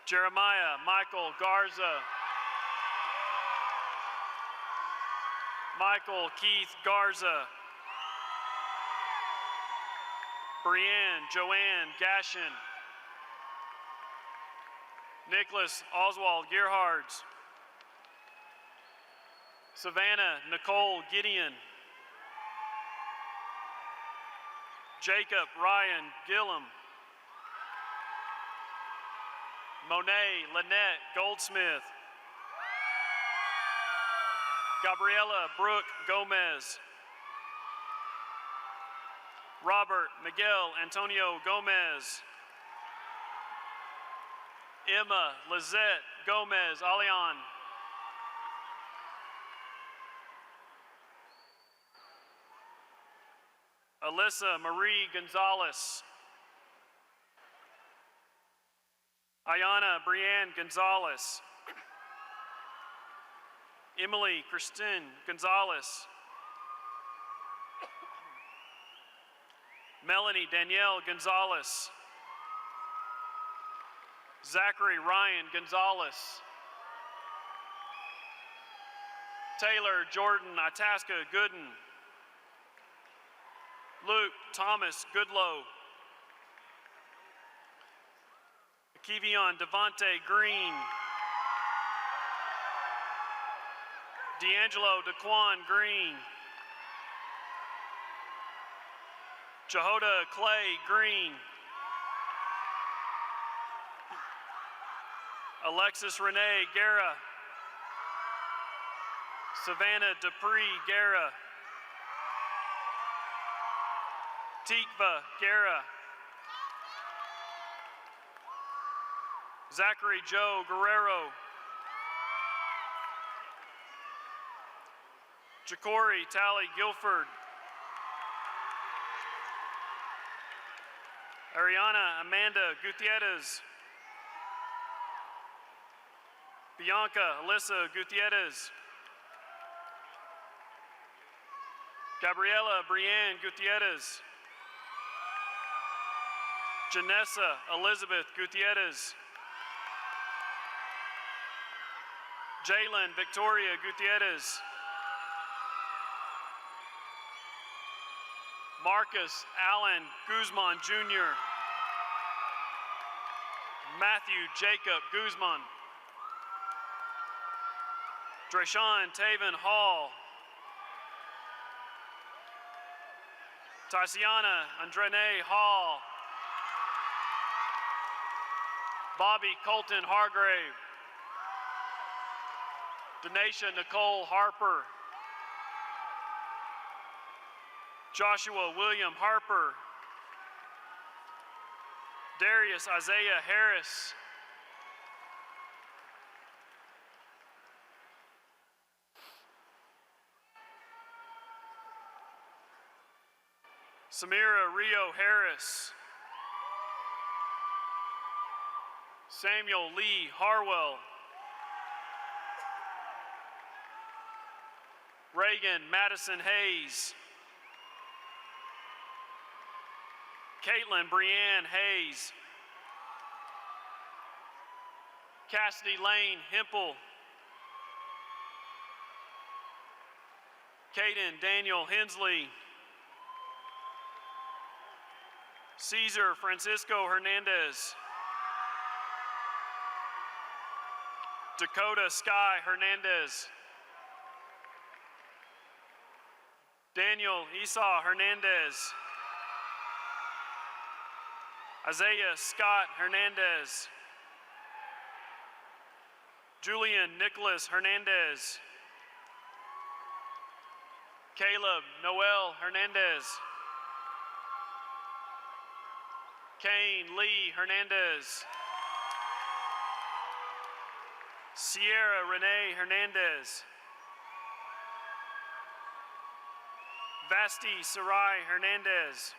Jeremiah Michael Garza. Michael Keith Garza. Brianne Joanne Gashin. Nicholas Oswald Gearhards. Savannah Nicole Gideon. Jacob Ryan Gillum. Monet Lynette Goldsmith. Gabriela Brooke Gomez. Robert Miguel Antonio Gomez. Emma Lizette Gomez Alian. Alyssa Marie Gonzalez. Ayana Brianne Gonzalez. Emily Christine Gonzalez. Melanie Danielle Gonzalez. Zachary Ryan Gonzalez. Taylor Jordan Itasca Gooden. Luke Thomas Goodlow. Kevion Devontae Green. D'Angelo Daquan Green. Jehoda Clay Green. Alexis Renee Guerra. Savannah Dupree Guerra. Tikva Guerra. Zachary Joe Guerrero. Ja'Cory Tally Guilford. Ariana Amanda Gutierrez. Bianca Alyssa Gutierrez. Gabriela Brianne Gutierrez. Janessa Elizabeth Gutierrez. Jalen Victoria Gutierrez. Marcus Allen Guzman Jr. Matthew Jacob Guzman. Dreshawn Taven Hall. Tassiana Andrene Hall. Bobby Colton Hargrave. Denacia Nicole Harper. Joshua William Harper. Darius Isaiah Harris. Samira Rio Harris. Samuel Lee Harwell. Reagan Madison Hayes. Caitlin Brianne Hayes. Cassidy Lane Hempel. Caden Daniel Hensley. Cesar Francisco Hernandez. Dakota Sky Hernandez. Daniel Esau Hernandez. Isaiah Scott Hernandez. Julian Nicholas Hernandez. Caleb Noel Hernandez. Kane Lee Hernandez. Sierra Renee Hernandez. Vasti Sarai Hernandez.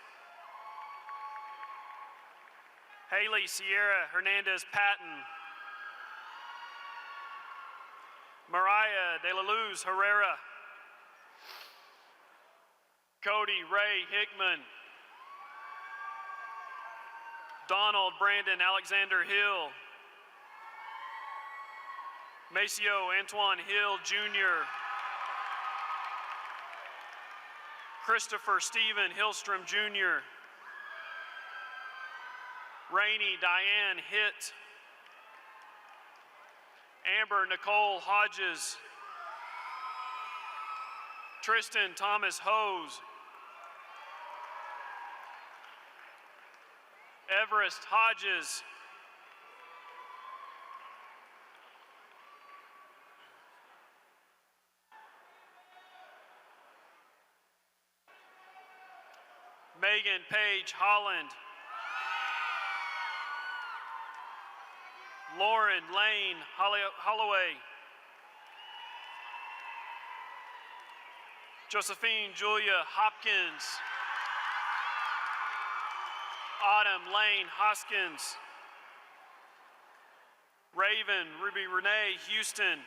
Haley Sierra Hernandez Patton. Mariah De La Luz Herrera. Cody Ray Hickman. Donald Brandon Alexander Hill. Maceo Antoine Hill Jr. Christopher Stephen Hillstrom Jr. Rainey Diane Hitt. Amber Nicole Hodges. Tristan Thomas Hose. Everest Hodges. Megan Page Holland. Lauren Lane Holloway. Josephine Julia Hopkins. Autumn Lane Hoskins. Raven Ruby Renee Houston.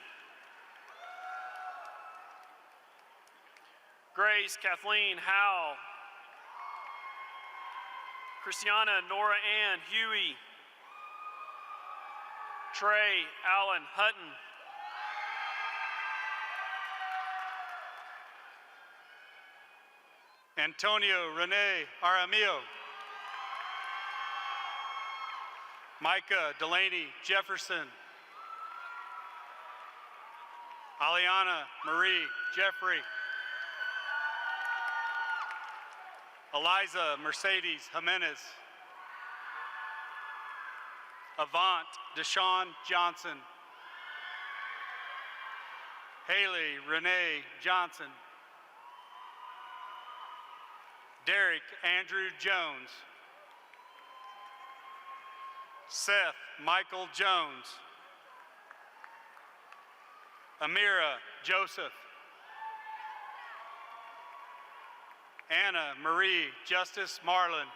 Grace Kathleen Howell. Christiana Nora Ann Huey. Trey Allen Hutton. Antonio Rene Aramillo. Micah Delaney Jefferson. Aliana Marie Jeffrey. Eliza Mercedes Jimenez. Avant Deshaun Johnson. Haley Renee Johnson. Derek Andrew Jones. Seth Michael Jones. Amira Joseph. Anna Marie Justice Marlin.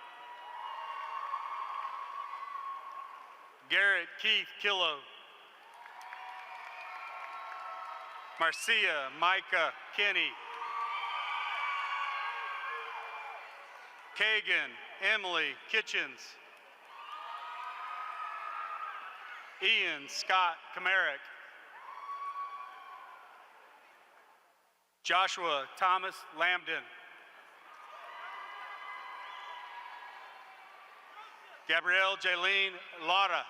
Garrett Keith Killo. Marcia Micah Kenny. Kagan Emily Kitchens. Ian Scott Kamarick. Joshua Thomas Lambden. Gabrielle Jaylene Lara.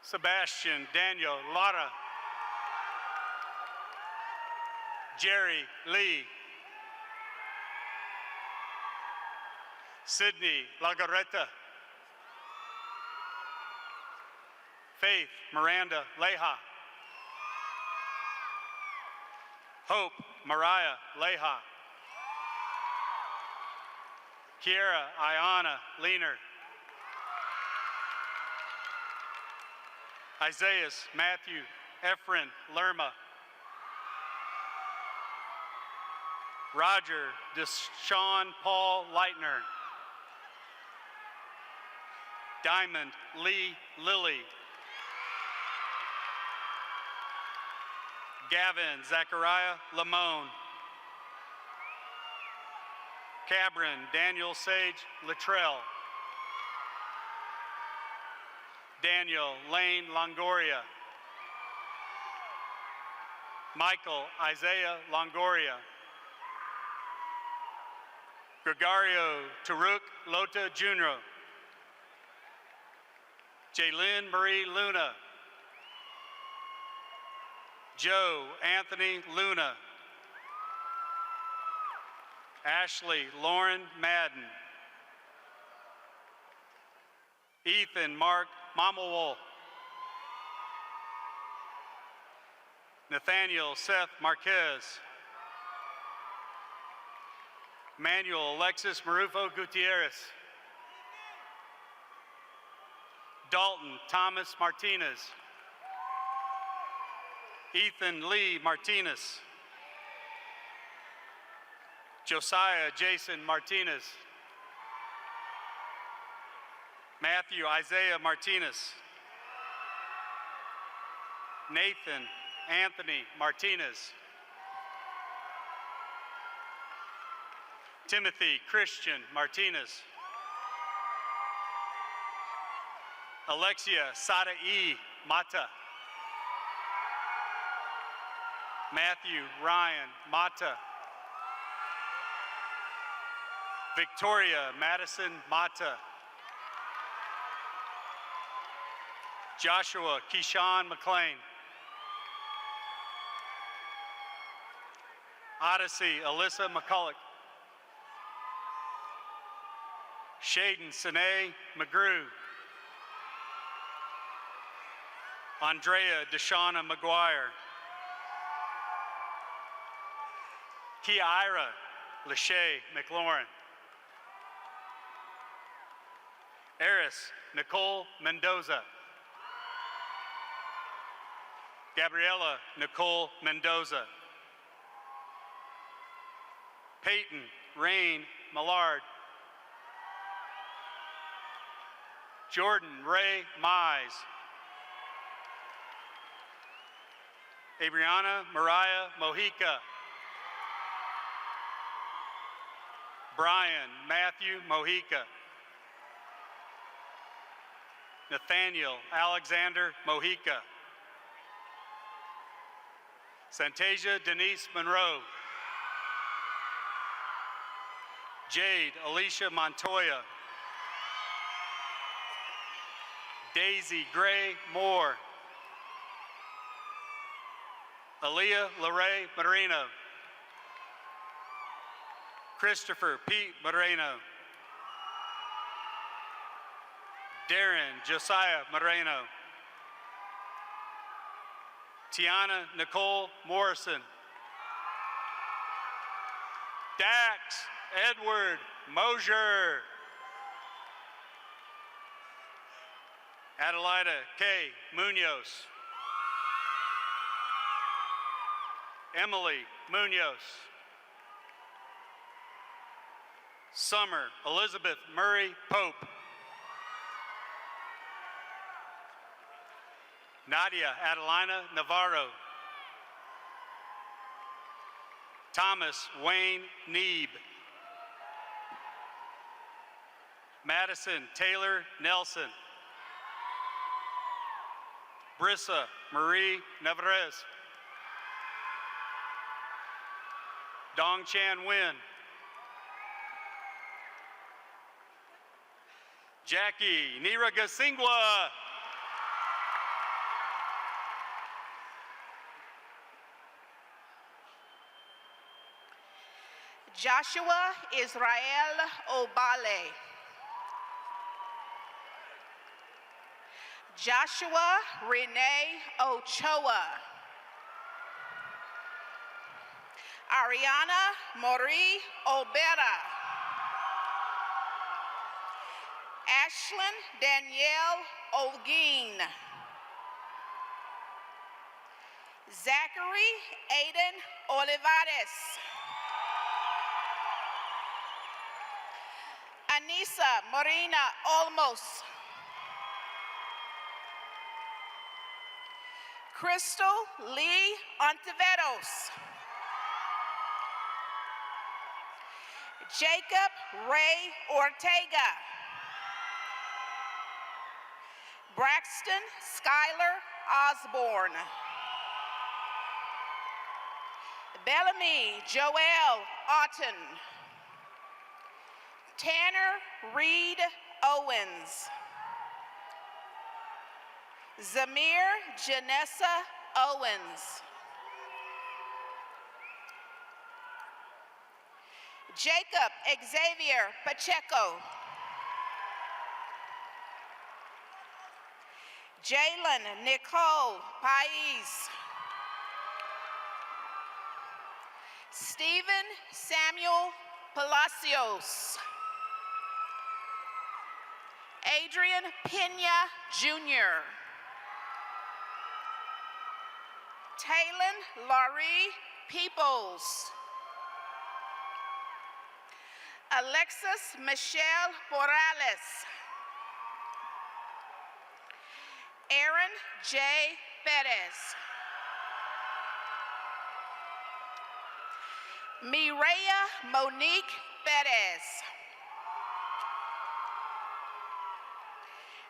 Sebastian Daniel Lara. Jerry Lee. Sydney Lagareta. Faith Miranda Leha. Hope Mariah Leha. Kiera Ayana Leaner. Isaiah Matthew Efren Lerma. Roger Deshaun Paul Leitner. Diamond Lee Lilly. Gavin Zachariah Lamone. Cabrin Daniel Sage Luttrell. Daniel Lane Longoria. Michael Isaiah Longoria. Gregorio Taruk Lota Jr. Jaylyn Marie Luna. Joe Anthony Luna. Ashley Lauren Madden. Ethan Mark Mamawol. Nathaniel Seth Marquez. Manuel Alexis Marufo Gutierrez. Dalton Thomas Martinez. Ethan Lee Martinez. Josiah Jason Martinez. Matthew Isaiah Martinez. Nathan Anthony Martinez. Timothy Christian Martinez. Alexia Sada-E Mata. Matthew Ryan Mata. Victoria Madison Mata. Joshua Keyshawn McLean. Odyssey Alyssa McCulloch. Shaden Sine McGrew. Andrea Deshauna McGuire. Kiara Lachey McLaurin. Eris Nicole Mendoza. Gabriela Nicole Mendoza. Peyton Rain Millard. Jordan Ray Mize. Abriana Mariah Mojica. Brian Matthew Mojica. Nathaniel Alexander Mojica. Santasia Denise Monroe. Jade Alicia Montoya. Daisy Gray Moore. Aaliyah Larae Moreno. Christopher Pete Moreno. Darren Josiah Moreno. Tiana Nicole Morrison. Dax Edward Mosier. Adelaida K. Munoz. Emily Munoz. Summer Elizabeth Murray Pope. Nadia Adelina Navarro. Thomas Wayne Neeb. Madison Taylor Nelson. Brissa Marie Navarez. Dong Chan Nguyen. Jackie Niragasingwa. Joshua Israel Obale. Joshua Renee Ochoa. Ariana Marie Obera. Ashlyn Danielle Olguin. Zachary Aiden Olivares. Anissa Marina Olmos. Crystal Lee Ontiveros. Jacob Ray Ortega. Braxton Skylar Osborne. Bellamy Joel Otten. Tanner Reed Owens. Zamir Janessa Owens. Jacob Xavier Pacheco. Jalen Nicole Pais. Stephen Samuel Palacios. Adrian Pena Jr. Taylon Laurie Peoples. Alexis Michelle Morales. Aaron J. Perez. Mireya Monique Perez.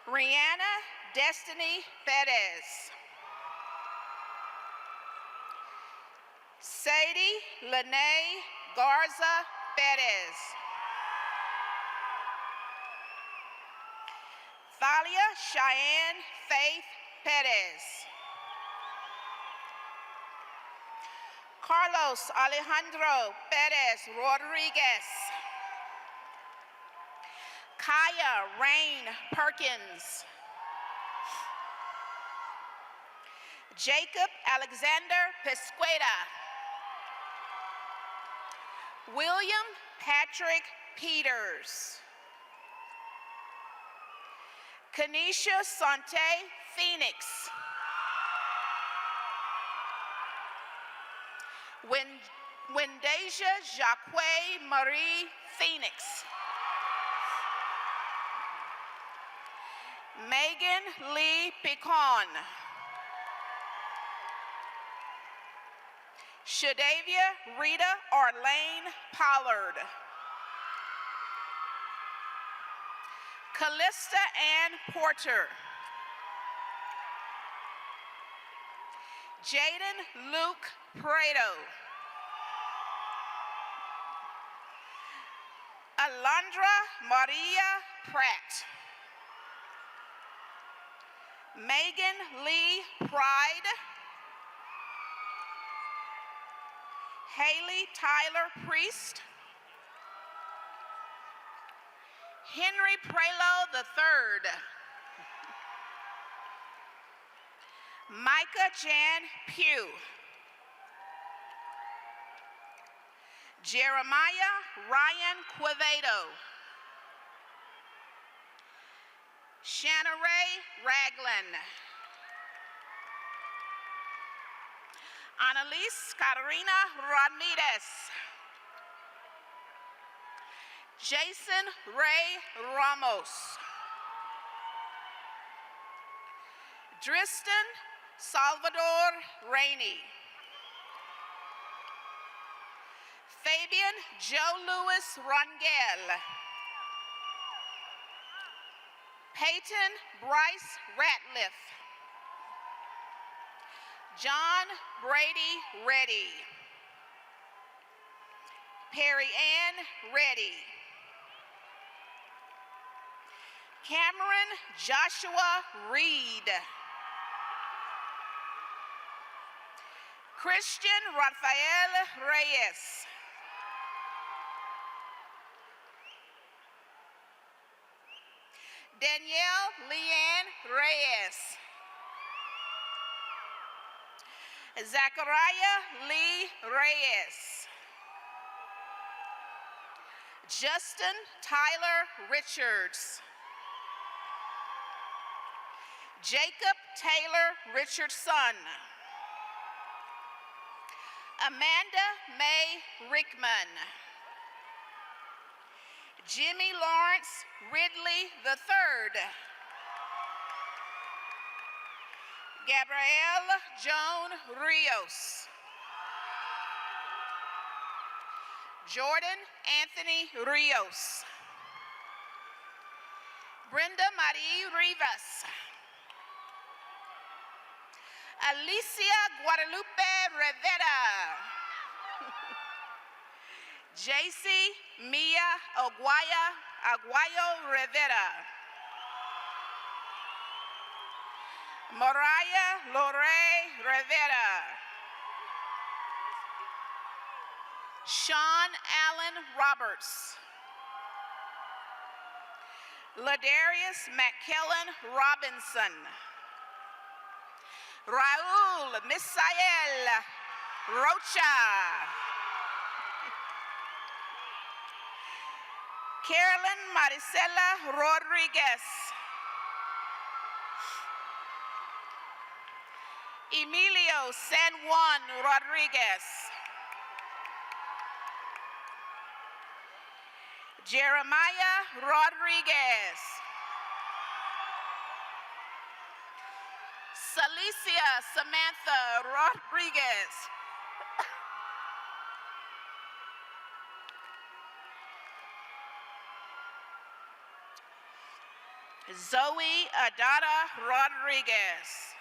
Rihanna Destiny Perez. Sadie Lene Garza Perez. Thalia Cheyenne Faith Perez. Carlos Alejandro Perez Rodriguez. Kaya Rain Perkins. Jacob Alexander Pesqueda. William Patrick Peters. Kanisha Sante Phoenix. Wendasia Jacque Marie Phoenix. Megan Lee Picon. Shadavia Rita Arlene Pollard. Callista Ann Porter. Jaden Luke Prado. Alondra Maria Pratt. Megan Lee Pride. Haley Tyler Priest. Henry Prelo III. Micah Jan Pugh. Jeremiah Ryan Quevedo. Shanna Ray Ragland. Annalise Catarina Ramirez. Jason Ray Ramos. Tristan Salvador Rainey. Fabian Joe Louis Rangel. Peyton Bryce Ratliff. John Brady Reddy. Perry Ann Reddy. Cameron Joshua Reed. Christian Rafael Reyes. Danielle Leanne Reyes. Zachariah Lee Reyes. Justin Tyler Richards. Jacob Taylor Richardson. Amanda May Rickman. Jimmy Lawrence Ridley III. Gabrielle Joan Rios. Jordan Anthony Rios. Brenda Marie Rivas. Alicia Guadalupe Rivera. JC Mia Aguayo Rivera. Mariah Lore Rivera. Sean Allen Roberts. Ladarius McKellen Robinson. Raul Misael Rocha. Carolyn Maricela Rodriguez. Emilio San Juan Rodriguez. Jeremiah Rodriguez. Celicia Samantha Rodriguez. Zoe Adada Rodriguez.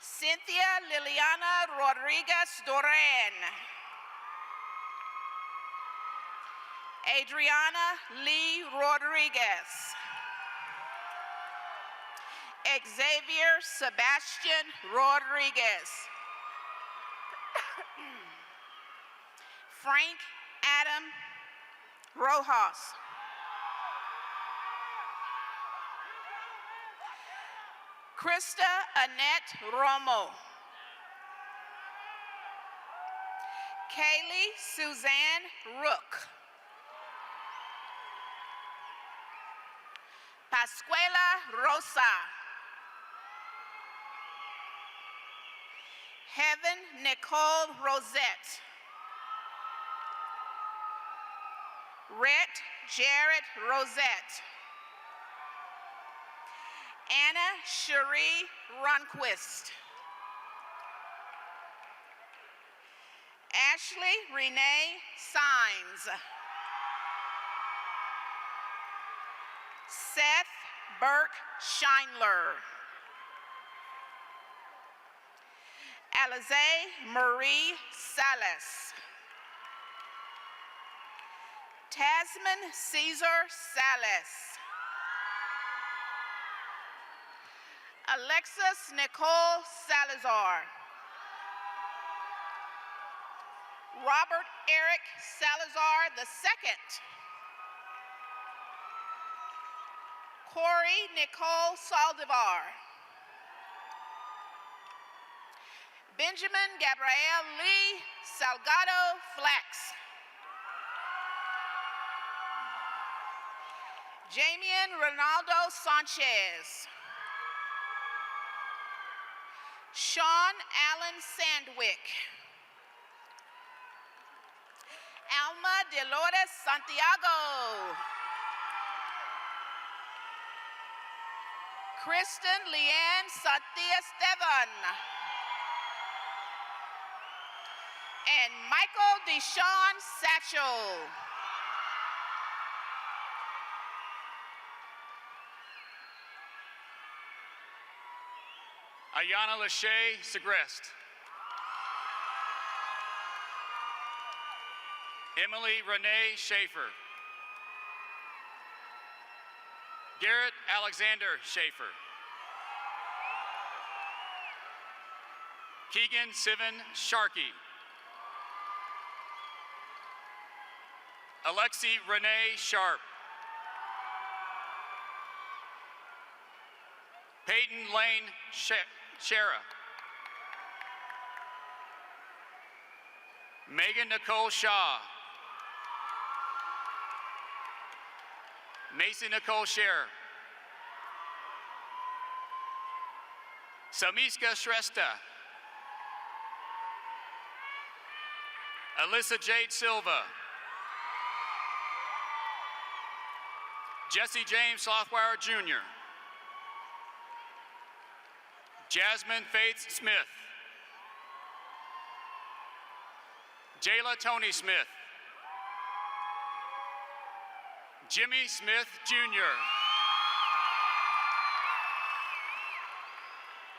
Cynthia Liliana Rodriguez Doran. Adriana Lee Rodriguez. Xavier Sebastian Rodriguez. Frank Adam Rojas. Krista Annette Romo. Kaylee Suzanne Rook. Pascuela Rosa. Heaven Nicole Rosette. Rhett Jarrett Rosette. Anna Cherie Runquist. Ashley Renee Sines. Seth Burke Scheinler. Alize Marie Salas. Tasman Caesar Salas. Alexis Nicole Salazar. Robert Eric Salazar II. Corey Nicole Saldivar. Benjamin Gabriel Lee Salgado Flax. Jamian Ronaldo Sanchez. Sean Allen Sandwick. Alma Dolores Santiago. Kristen Leanne Satia Esteban. And Michael Deshawn Satchel. Ayana Lachey Segrest. Emily Renee Schaefer. Garrett Alexander Schaefer. Keegan Sivan Sharkey. Alexi Renee Sharp. Peyton Lane Shara. Megan Nicole Shaw. Macy Nicole Scherer. Samiska Shrestha. Alyssa Jade Silva. Jesse James Slothwire Jr. Jasmine Faith Smith. Jayla Tony Smith. Jimmy Smith Jr.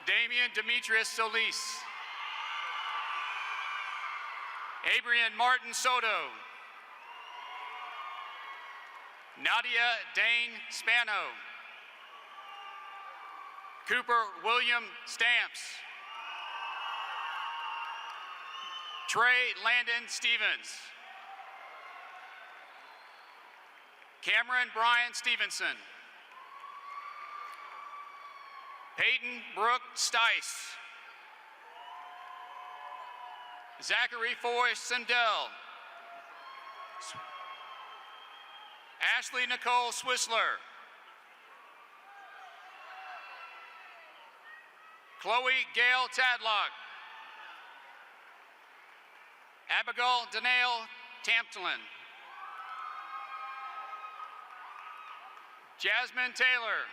Damian Demetrius Solis. Abrian Martin Soto. Nadia Dane Spano. Cooper William Stamps. Trey Landon Stevens. Cameron Brian Stevenson. Peyton Brooke Stice. Zachary Foy Sindel. Ashley Nicole Swissler. Chloe Gail Tadlock. Abigail Danae Tampton. Jasmine Taylor.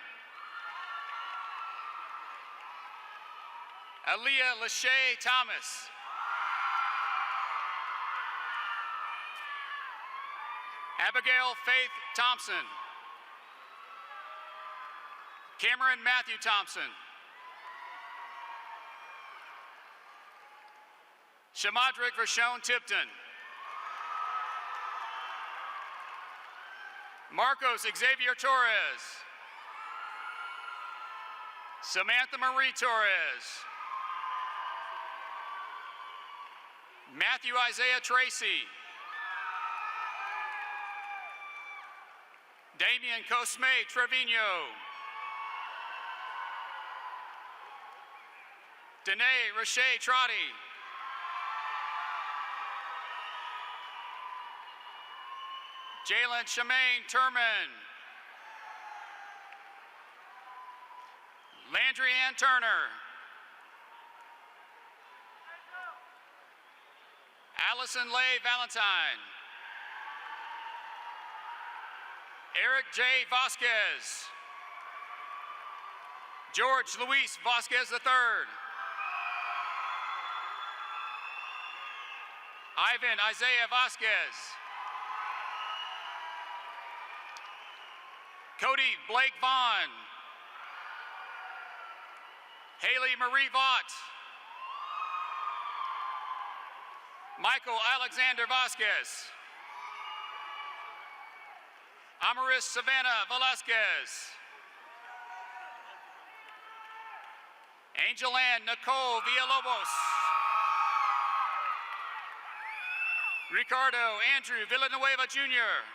Aaliyah Lachey Thomas. Abigail Faith Thompson. Cameron Matthew Thompson. Shamadrick Vashon Tipton. Marcos Xavier Torres. Samantha Marie Torres. Matthew Isaiah Tracy. Damian Cosme Trevino. Danae Roche Trotty. Jalen Shemaine Turman. Landry Ann Turner. Allison Leigh Valentine. Eric J. Vasquez. George Luis Vasquez III. Ivan Isaiah Vasquez. Cody Blake Vaughn. Haley Marie Vaught. Michael Alexander Vasquez. Amaris Savannah Velasquez. Angel Ann Nicole Villalobos. Ricardo Andrew Villanueva Jr.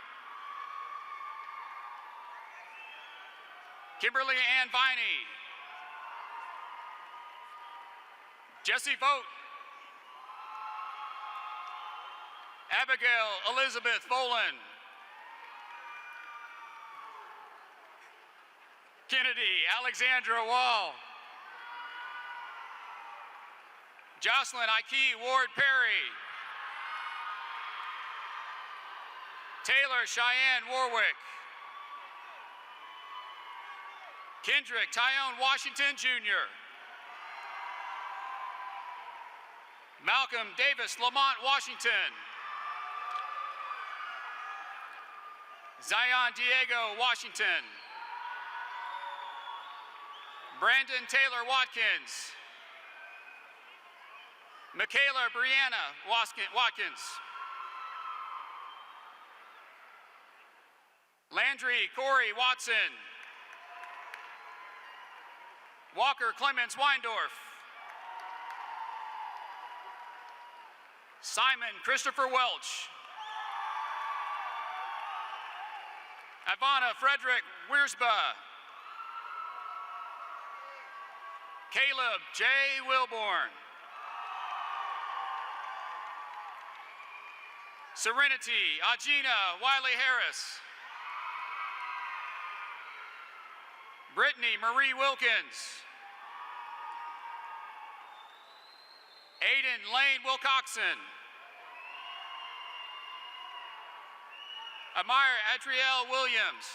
Kimberly Ann Viney. Jesse Vogt. Abigail Elizabeth Folan. Kennedy Alexandra Wall. Jocelyn Ike Ward Perry. Taylor Cheyenne Warwick. Kendrick Tyone Washington Jr. Malcolm Davis Lamont Washington. Zion Diego Washington. Brandon Taylor Watkins. Michaela Brianna Watkins. Landry Corey Watson. Walker Clemens Weindorf. Simon Christopher Welch. Ivana Frederick Wiersba. Caleb J. Wilborn. Serenity Agina Wiley Harris. Brittany Marie Wilkins. Aiden Lane Wilcoxon. Amir Adriel Williams.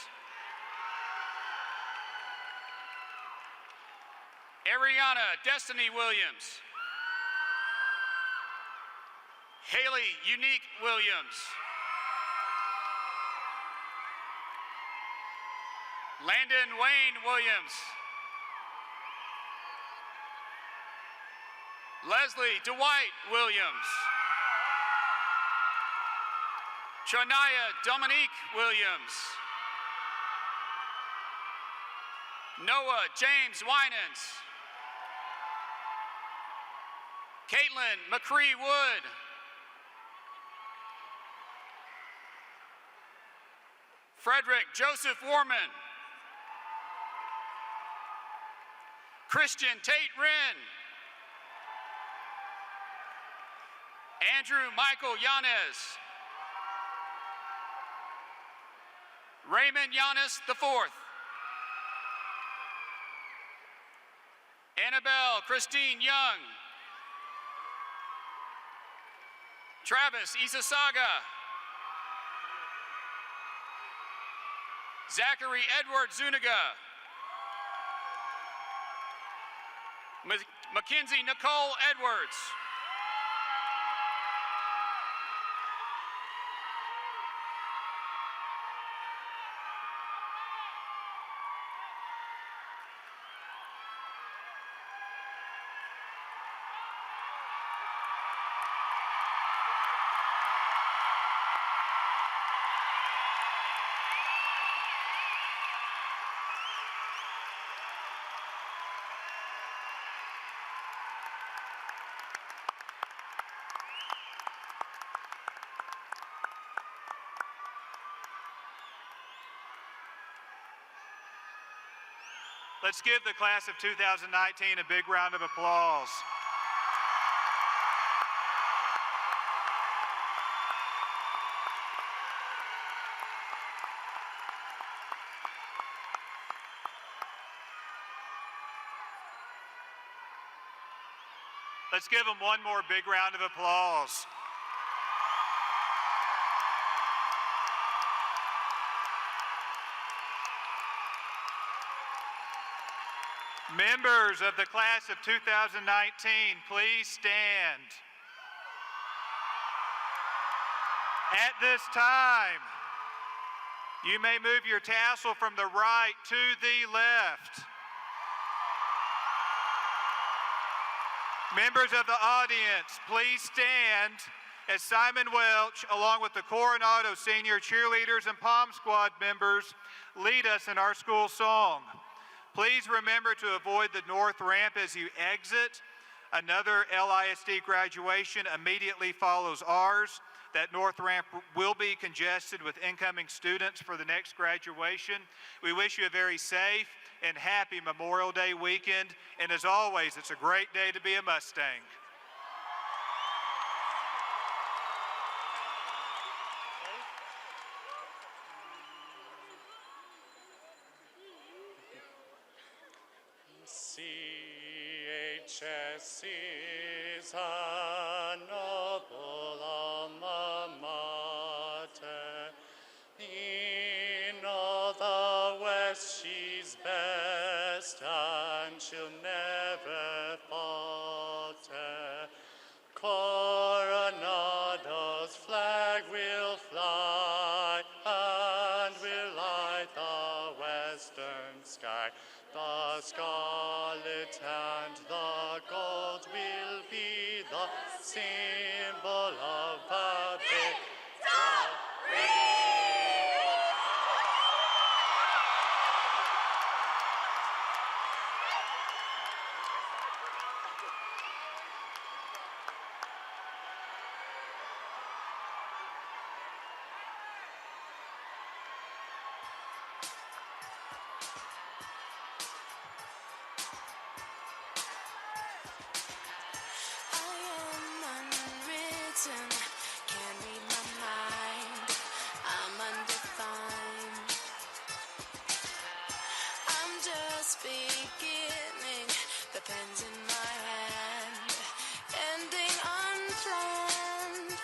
Ariana Destiny Williams. Haley Unique Williams. Landon Wayne Williams. Leslie Dwight Williams. Shania Dominique Williams. Noah James Winans. Caitlin McCree Wood. Frederick Joseph Warman. Christian Tate Wren. Andrew Michael Yanez. Raymond Yanis IV. Annabelle Christine Young. Travis Isasaga. Zachary Edward Zuniga. Mackenzie Nicole Edwards. Let's give the class of 2019 a big round of applause. Let's give them one more big round of applause. Members of the class of 2019, please stand. At this time, you may move your tassel from the right to the left. Members of the audience, please stand as Simon Welch, along with the Coronado Senior Cheerleaders and Pom Squad members, lead us in our school song. Please remember to avoid the north ramp as you exit. Another LISD graduation immediately follows ours. That north ramp will be congested with incoming students for the next graduation. We wish you a very safe and happy Memorial Day weekend. And as always, it's a great day to be a Mustang. CHS is a noble alma mater. In all the West she's best, and she'll never falter. Coronado's flag will fly, and will light the western sky. The scarlet and the gold will be the symbol of the victory. Can't read my mind, I'm undefined. I'm just beginning, the pen's in my hand, ending unplanned.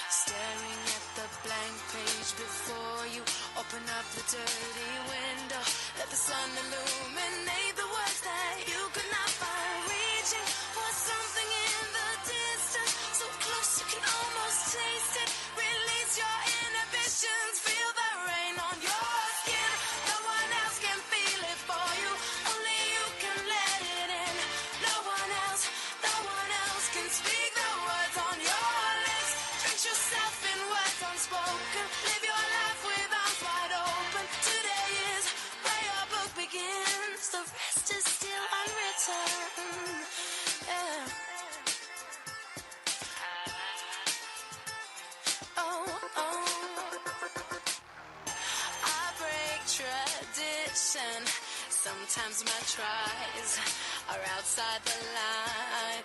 Staring at the blank page before you, open up the dirty window, let the sun illuminate the words that you could not find. Reaching for something in the distance, so close you can almost taste it. Release your inhibitions, feel the rain on your skin. No one else can feel it for you, only you can let it in. No one else can speak the words on your lips. Drench yourself in words unspoken, live your life with arms wide open. Today is where your book begins. ambition. Sometimes my tries are outside the line.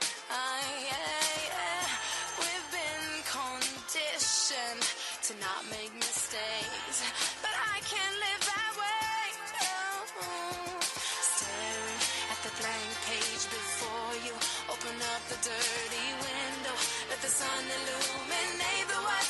We've been conditioned to not make mistakes, but I can't live that way. Staring at the blank page before you, open up the dirty window, let the sun illuminate the way.